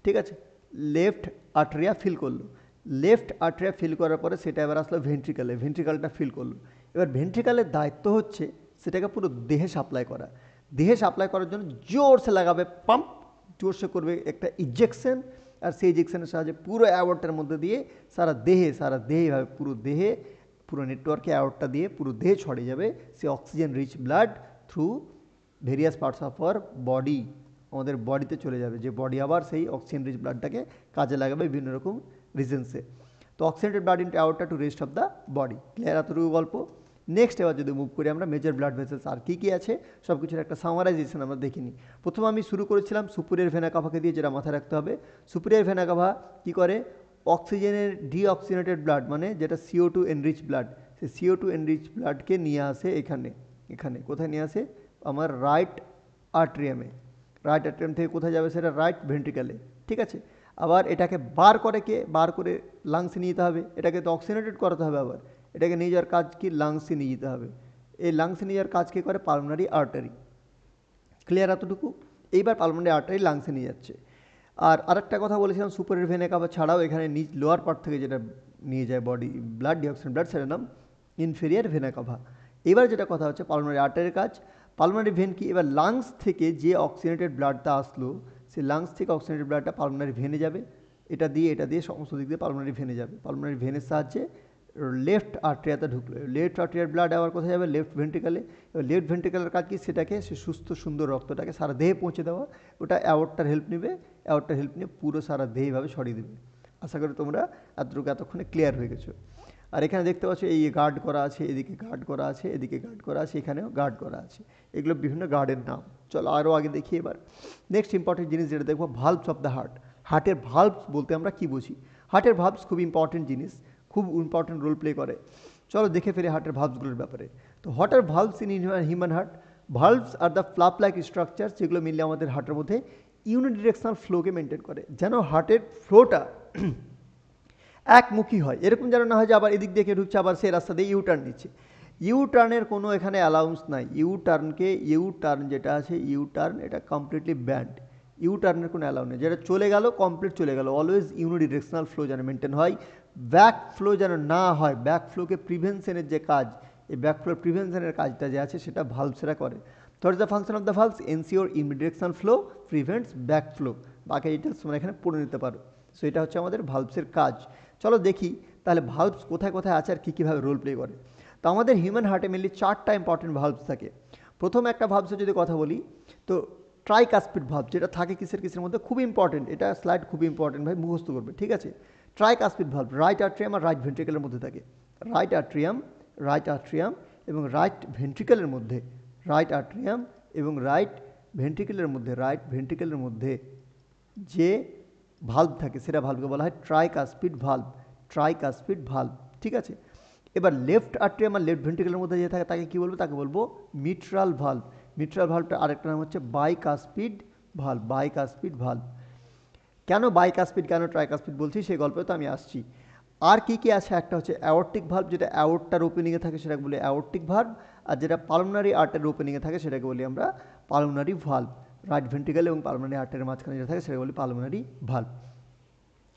ঠিক আছে, লেফট আর্টেরিয়া ফিল করলো, লেফট আর্টেরিয়া ফিল করার পরে সেটা এবার আসলো ভেন্ট্রিকালে, ভেন্ট্রিকালটা ফিল করলো। এবার ভেন্ট্রিকালের দায়িত্ব হচ্ছে সেটাকে পুরো দেহে সাপ্লাই করা। দেহে সাপ্লাই করার জন্য জোরসে লাগাবে পাম্প, জোরসে করবে একটা ইঞ্জেকশন, আর সেই ইঞ্জেকশনের সাহায্যে পুরো অ্যাওর্টার মধ্যে দিয়ে সারা দেহে এভাবে পুরো নেটওয়ার্কে অ্যাওর্টটা দিয়ে পুরো দেহে ছড়িয়ে যাবে সে oxygen rich blood through various parts of our body, আমাদের বডিতে চলে যাবে, যে বডি আবার সেই অক্সিজেন রিচ ব্লাডটাকে কাজে লাগাবে বিভিন্ন রকম রিজনসে। তো oxygenated blood into aorta to rest of the body, clear, এতটুকু গল্প। নেক্সট এবার যদি মুভ করি আমরা মেজর ব্লাড ভেসেলস আর কী আছে সব কিছুর একটা সামারাইজেশন আমরা দেখিনি। প্রথমে আমি শুরু করেছিলাম সুপিরিয়র ভেনা কাভাকে দিয়ে, যেটা মাথায় রাখতে হবে। সুপিরিয়র ভেনা কাভা কী করে, অক্সিজেনের ডিঅক্সিজেনেটেড ব্লাড মানে যেটা CO2 এনরিচ ব্লাড, সেই CO2 এনরিচ ব্লাডকে নিয়ে আসে এখানে কোথায় নিয়ে আসে, আমার রাইট আর্ট্রিয়ামে, রাইট আর্ট্রিয়াম থেকে কোথায় যাবে, সেটা রাইট ভেন্ট্রিকালে, ঠিক আছে। আবার এটাকে বার করে লাংসে নিয়ে যেতে হবে, এটাকে তো অক্সিজেনেটেড করাতে হবে, আবার এটাকে নিয়ে যাওয়ার কাজ কি, লাংসে নিয়ে যেতে হবে। এই লাংসে নিয়ে যাওয়ার কাজ কে করে, পালমোনারি আর্টারি, ক্লিয়ার এতটুকু। এইবার পালমোনারি আর্টারি লাংসে নিয়ে যাচ্ছে। আর আরেকটা কথা বলেছিলাম, সুপারিয়র ভেনা কাভা ছাড়াও এখানে নিচ লোয়ার পার্ট থেকে যেটা নিয়ে যায় বডি ব্লাড, ডিঅক্সিজেন ব্লাড, সেটার নাম ইনফেরিয়র ভেনা কাভা। এবার যেটা কথা হচ্ছে পালমোনারি আর্টারির কাজ। পালমোনারি ভেন কি, এবার লাংস থেকে যে অক্সিজেনেটেড ব্লাডটা আসলো, সেই লাংস থেকে অক্সিজেনেটেড ব্লাডটা পালমোনারি ভেনে যাবে, এটা দিয়ে সমস্ত দিক দিয়ে পালমোনারি ভেনে যাবে। পালমোনারি ভেনের সাহায্যে লেফট আর্টেরিয়াতে ঢুকলো, লেফট আর্টেরিয়ার ব্লাড আবার কোথায় যাবে, লেফট ভেন্ট্রিকালে। এবার লেফট ভেন্ট্রিকালের কাজ কি, সেটাকে সে সুস্থ সুন্দর রক্তটাকে সারা দেহে পৌঁছে দেওয়া, ওটা অ্যাওর্টার হেল্প নেবে, অ্যাওর্টার হেল্প নিয়ে পুরো সারা দেহেভাবে ছড়িয়ে দেবে। আশা করি তোমরা এতক্ষণে ক্লিয়ার হয়ে গেছো। আর এখানে দেখতে পাচ্ছ এই গার্ড করা আছে, এদিকে গার্ড করা আছে, এদিকে গার্ড করা আছে, এখানেও গার্ড করা আছে, এগুলো বিভিন্ন গার্ডের নাম। চলো আরও আগে দেখি। এবার নেক্সট ইম্পর্টেন্ট জিনিস যেটা দেখবো, ভালভস অফ দ্য হার্ট। হার্টের ভালভস বলতে আমরা কি বুঝি, হার্টের ভালভস খুব ইম্পর্টেন্ট জিনিস, খুব ইম্পর্টেন্ট রোল প্লে করে। চলো দেখে ফেলি হার্টের ভালভসগুলোর ব্যাপারে। তো what are ভালভস in human heart, ভালভস are the flap like structure, যেগুলো মিললে আমাদের হার্টের মধ্যে ইউনিডিরেকশনাল ফ্লোকে মেনটেন করে, যেন হার্টের ফ্লোটা একমুখী হয়, এরকম যেন না হয় যে আবার এদিক দিয়ে ঢুকছে আবার সেই রাস্তা দিয়ে ইউটার্ন নিচ্ছে। ইউটার্নের কোনো এখানে অ্যালাউন্স নাই, ইউটার্ন যেটা আছে ইউটার্ন, এটা কমপ্লিটলি ব্যান্ড। ইউ টার্নের কোনো অ্যালাউ নেই, যেটা চলে গেল কমপ্লিট চলে গেল, অলওয়েজ ইউনিডিরেকশনাল ফ্লো যেন মেনটেন হয়, ব্যাক ফ্লো যেন না হয়, ব্যাক ফ্লোকে প্রিভেনশনের যে কাজ, এই ব্যাক ফ্লো প্রিভেনশনের কাজটা যে আছে সেটা ভালভসেরা করে। What is the function of the valves? Ensure unidirectional flow, prevents back flow. বাকি ডিটেলস তোমরা এখানে পড়ে নিতে পারো। সো এটা হচ্ছে আমাদের ভালভসের কাজ। চলো দেখি তাহলে ভালভস কোথায় কোথায় আছে আর কী কীভাবে রোল প্লে করে। তো আমাদের হিউম্যান হার্টে মেনলি 4টা ইম্পর্টেন্ট ভালভস থাকে। প্রথম একটা ভালভসের যদি কথা বলি তো ট্রাইকাসপিড ভালভ, যেটা থাকে কিসের মধ্যে, খুব ইম্পর্টেন্ট, এটা স্লাইড খুব ইম্পর্টেন্ট ভাই, মুখস্থ করবে, ঠিক আছে। ট্রাইকাসপিড ভালভ রাইট আর্ট্রিয়াম আর রাইট ভেন্ট্রিকেলের মধ্যে থাকে। রাইট আর্ট্রিয়াম এবং রাইট ভেন্ট্রিকেলের মধ্যে, রাইট আর্ট্রিয়াম এবং রাইট ভেন্ট্রিকেলের মধ্যে যে ভালভ থাকে সেটা ভালভকে বলা হয় ট্রাইকাসপিড ভালভ, ঠিক আছে। এবার লেফট আর্ট্রিয়াম আর লেফট ভেন্ট্রিকেলের মধ্যে যে থাকে তাকে কী বলবো? তাকে বলবো মিট্রাল ভালভ। মিট্রাল ভালভটা আরেকটা নাম হচ্ছে বাইকাসপিড ভালভ। কেন বাইকাসপিড কেন ট্রাইকাসপিড বলছি সেই গল্পে তো আমি আসছি। আর কি কি আছে? একটা হচ্ছে অ্যাওর্টিক ভালভ, যেটা অ্যাওর্টার ওপেনিংয়ে থাকে সেটাকে বলি অ্যাওর্টিক ভালভ, আর যেটা পালমোনারি আর্টারি ওপেনিংয়ে থাকে সেটাকে বলি আমরা পালমোনারি ভালভ। রাইট ভেন্ট্রিকেল এবং পালমোনারি আর্টারির মাঝখানে যেটা থাকে সেটাকে বলি পালমোনারি ভালভ।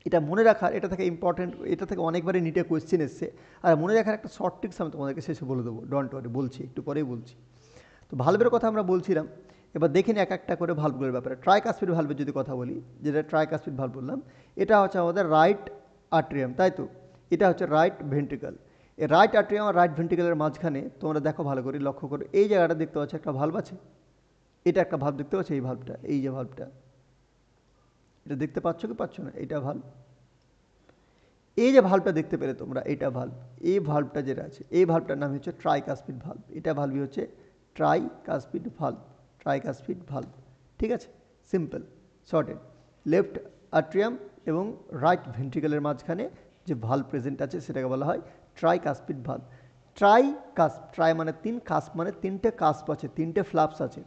এটা মনে রাখার, এটা থেকে ইম্পর্টেন্ট, এটা থেকে অনেকবারই নিটে কোয়েশ্চেন এসছে। আর মনে রাখার একটা শর্ট ট্রিক্স আমি তোমাদেরকে শেষে বলে দেবো, ডোন্ট ওয়ারি, বলছি একটু পরেই বলছি। তো ভালভের কথা আমরা বলছিলাম, এবার দেখে নিই এক একটা করে ভালভগুলোর ব্যাপারে। ট্রাইকাসপিড ভালভের যদি কথা বলি, যেটা ট্রাইকাসপিড ভালভ বললাম, এটা হচ্ছে আমাদের রাইট আর্ট্রিয়াম, তাই তো। এটা হচ্ছে রাইট ভেন্ট্রিকেল। এই রাইট আর্ট্রিয়াম আর রাইট ভেন্ট্রিকেলের মাঝখানে তোমরা দেখো ভালো করে, লক্ষ্য করো, এই জায়গাটা দেখতে পাচ্ছ একটা ভালভ আছে, এটা একটা ভালভ দেখতে পাচ্ছ, এই ভালভটা, এই যে ভালভটা, এটা দেখতে পাচ্ছ কি পাচ্ছ না? এইটা ভালভ। এই যে ভালভটা দেখতে পেলে তোমরা, এটা ভালভ। এই ভালভটা যেটা আছে, এই ভালভটার নাম হচ্ছে ট্রাইকাসপিড ভালভ। এটা ভালভই হচ্ছে ট্রাইকাসপিড ভালভ, ঠিক আছে, সিম্পল শর্টেড। লেফট আর্ট্রিয়াম এবং রাইট ভেন্ট্রিকেলের মাঝখানে যে ভালভ প্রেজেন্ট আছে সেটাকে বলা হয় ট্রাইকাসপিড ভালভ। ট্রাই মানে তিন, কাস্প মানে তিনটে কাস্প আছে, তিনটে ফ্লাপস আছে।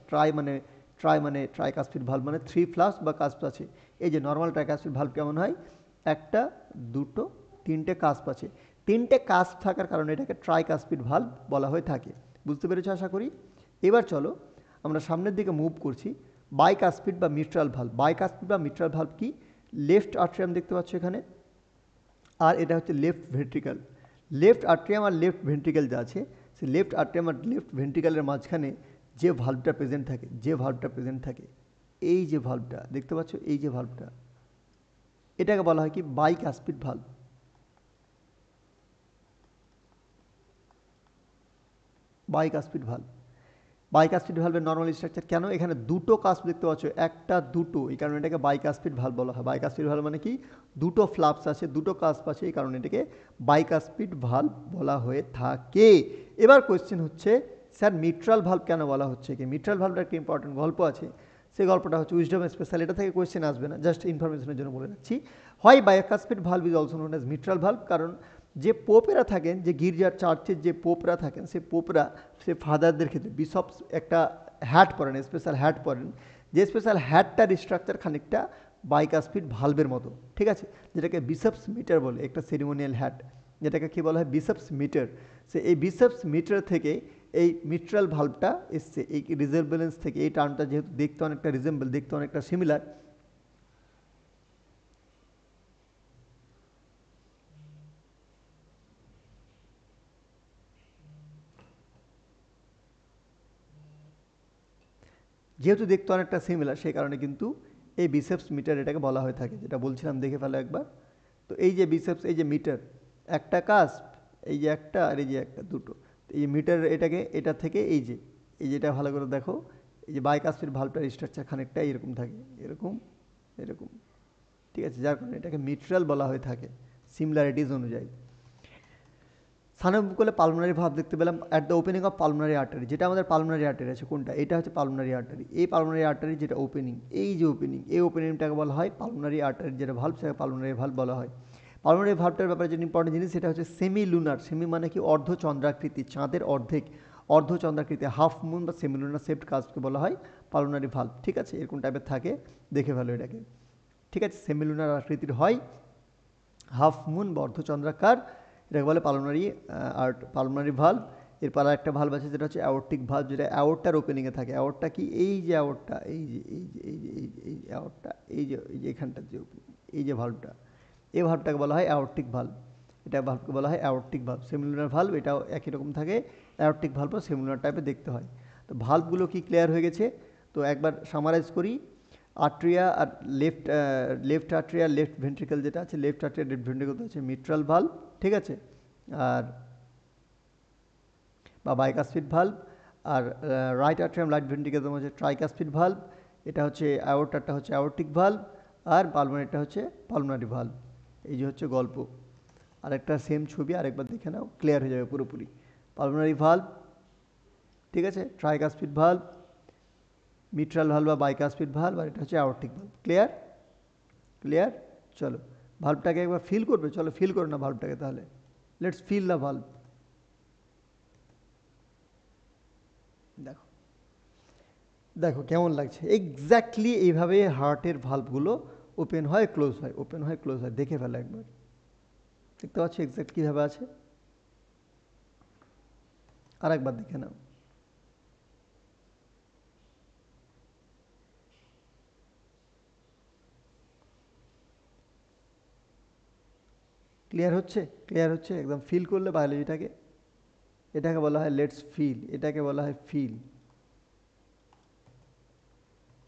ট্রাইকাসপিড ভালভ মানে 3 ফ্লাপস বা কাস্প আছে। এই যে নর্মাল ট্রাইকাসপিড ভালভ কেমন হয়? একটা, দুটো, তিনটে কাস্প আছে। তিনটে কাস্প থাকার কারণে এটাকে ট্রাইকাসপিড ভালভ বলা হয়ে থাকে। বুঝতে পেরেছো আশা করি। এবার চলো আমরা সামনের দিকে মুভ করছি। বাইকাসপিড বা মিট্রাল ভালভ কি? লেফট আর্ট্রিয়াম দেখতে পাচ্ছ এখানে, আর এটা হচ্ছে লেফট ভেন্ট্রিকেল। লেফট আর্ট্রিয়াম আর লেফট ভেন্ট্রিকেল যা আছে, সেই লেফট আর্ট্রিয়াম আর লেফট ভেন্ট্রিকেলের মাঝখানে যে ভালভটা প্রেজেন্ট থাকে, এই যে ভালভটা দেখতে পাচ্ছ, এই যে ভালভটা, এটাকে বলা হয় কি? Bicuspid valve. বাইকাসপিড ভালভের নর্মাল স্ট্রাকচার কেন? এখানে দুটো কাস্প দেখতে পাচ্ছ, একটা, দুটো, এই কারণে এটাকে বাইকাসপিড ভালভ বলা হয়। বাইকাসপিড ভালভ মানে কি? দুটো ফ্লাপস আছে, দুটো কাস্প আছে, এই কারণে এটাকে বাইকাসপিড ভালভ বলা হয়ে থাকে। এবার কোয়েশ্চেন হচ্ছে, স্যার মিট্রাল ভালভ কেন বলা হচ্ছে? কি মিট্রাল ভালভটা একটা ইম্পর্টেন্ট গল্প আছে, সেই গল্পটা হচ্ছে উইজডম স্পেশাল। এটা থেকে কোয়েশ্চেন আসবে না, জাস্ট ইনফরমেশনের জন্য বলে রাখছি। হয় bicuspid valve is also known as mitral valve, কারণ যে পোপেরা থাকেন, যে গির্জার চার্চের যে পোপরা থাকেন, সে পোপরা, সে ফাদারদের ক্ষেত্রে বিশপস একটা হ্যাট পরেন, স্পেশাল হ্যাট পরেন, যে স্পেশাল হ্যাটটার স্ট্রাকচার খানিকটা বাইকাসপিড ভালভের মতো, ঠিক আছে, যেটাকে বিশপস মিটার বলে, একটা সেরিমোনিয়াল হ্যাট, যেটাকে কী বলা হয়? Bishops metre. সে এই বিশপস মিটার থেকে এই মিট্রাল ভালভটা এসছে, এই রিজেম্বলেন্স থেকে। এই টার্মটা যেহেতু দেখতে অনেকটা রিজেম্বল, দেখতে অনেকটা সিমিলার, যেহেতু দেখতে অনেকটা সিমিলার, সেই কারণে কিন্তু এই বিসেপস মিটার এটাকে বলা হয়ে থাকে, যেটা বলছিলাম, দেখে ফেলো একবার। তো এই যে বিসেপস, এই যে মিটার, একটা কাস্প, এই যে একটা, আর এই যে একটা, দুটো, এই যে মিটার, এটাকে এটা থেকে এই যে যেটা ভালো করে দেখো, এই যে বাইকাসপিড ভালভটার স্ট্রাকচার খানিকটা এরকম থাকে, এরকম এরকম, ঠিক আছে, যার কারণে এটাকে মিট্রাল বলা হয়ে থাকে সিমিলারিটিজ অনুযায়ী। সানবুকলে পালমোনারি ভালভ দেখতে পেলাম at the opening of pulmonary artery. যেটা আমাদের পালমোনারি আর্টারি আছে, কোনটা? এটা হচ্ছে পালমোনারি আর্টারি। এই পালমোনারি আর্টারি যেটা ওপেনিং, এই যে ওপেনিং, এই ওপেনিংটাকে বলা হয় পালমোনারি আর্টারি, যেটা ভালভ সেটাকে পালমোনারি ভালভ বলা হয়। পালমোনারি ভালভটার ব্যাপারে যে ইম্পর্টেন্ট জিনিস, সেটা হচ্ছে সেমি লুনার। সেমি মানে কি? অর্ধচন্দ্রাকৃতি, চাঁদের অর্ধেক, অর্ধচন্দ্রাকৃতি, হাফ মুন বা সেমি লুনার শেপড কাজকে বলা হয় পালমোনারি ভালভ, ঠিক আছে। এরকম টাইপের থাকে, দেখে ভালো এটাকে, ঠিক আছে। সেমি লুনার আকৃতির হয়, হাফ মুন বা অর্ধচন্দ্রাকার, এটাকে বলে পালমোনারি ভালভ। এরপর আর একটা ভালভ আছে যেটা হচ্ছে অ্যাওর্টিক ভালভ, যেটা অ্যাওর্টার ওপেনিংয়ে থাকে। অ্যাওর্টটা কি, এই যে অ্যাওর্টটা, এই যে অ্যাওর্টটা, এই যে এখানটা যে এই যে ভালভটা, এই ভালভটাকে বলা হয় অ্যাওর্টিক ভালভ। এটা ভালভকে বলা হয় অ্যাওর্টিক ভালভ। সেমিলুনার ভালভ এটাও একই রকম থাকে, অ্যাওর্টিক ভালভও সেমিলুনার টাইপের দেখতে হয়। তো ভালভগুলো কি ক্লিয়ার হয়ে গেছে? তো একবার সামারাইজ করি। আর্ট্রিয়া আর লেফট আর্ট্রিয়া লেফট ভেন্ট্রিকল যেটা আছে, লেফট আর্ট্রিয়া লেফট ভেন্ট্রিকল হচ্ছে মিট্রাল ভালভ, ঠিক আছে, আর বা বাইকাসপিড ভালভ। আর রাইট আর্ট্রিয়াম রাইট ভেন্ট্রিকল হচ্ছে ট্রাইকাসপিড ভালভ। এটা হচ্ছে অ্যাওর্টারটা হচ্ছে অ্যাওর্টিক ভালভ, আর পালমোনারিটা হচ্ছে পালমোনারি ভালভ। এই যে হচ্ছে গল্প। আরেকটা সেম ছবি আরেকবার দেখে নাও, ক্লিয়ার হয়ে যাবে পুরোপুরি। পালমোনারি ভালভ, ঠিক আছে, ট্রাইকাসপিড ভালভ, মিট্রাল ভালভ বা বাইকাসপিড ভালভ, আর এটা হচ্ছে অ্যাওর্টিক ভালভ। ক্লিয়ার? ক্লিয়ার? চলো ভালভটাকে একবার ফিল করবে, চলো ফিল করো না ভালভটাকে তাহলে। Let's feel the valve. দেখো দেখো কেমন লাগছে, এক্স্যাক্টলি এইভাবে হার্টের ভালভগুলো ওপেন হয় ক্লোজ হয়, ওপেন হয় ক্লোজ হয়। দেখে ফেলো একবার, দেখতে পাচ্ছ এক্স্যাক্ট কীভাবে আছে? আর একবার দেখে নাও। ক্লিয়ার হচ্ছে? ক্লিয়ার হচ্ছে? একদম ফিল করলে বায়োলজিটাকে, এটাকে বলা হয় লেটস ফিল, এটাকে বলা হয় ফিল।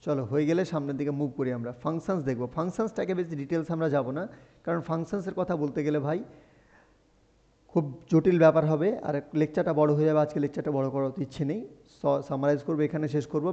চলো হয়ে গেলে সামনের দিকে মুভ করি, আমরা ফাংশনস দেখবো। ফাংশনসটাকে বেশি ডিটেলস আমরা যাব না, কারণ ফাংশনসের কথা বলতে গেলে ভাই খুব জটিল ব্যাপার হবে, আর লেকচারটা বড় হয়ে যাবে। আজকে লেকচারটা বড় করার তো ইচ্ছে নেই, সামারাইজ করবো, এখানে শেষ করবো।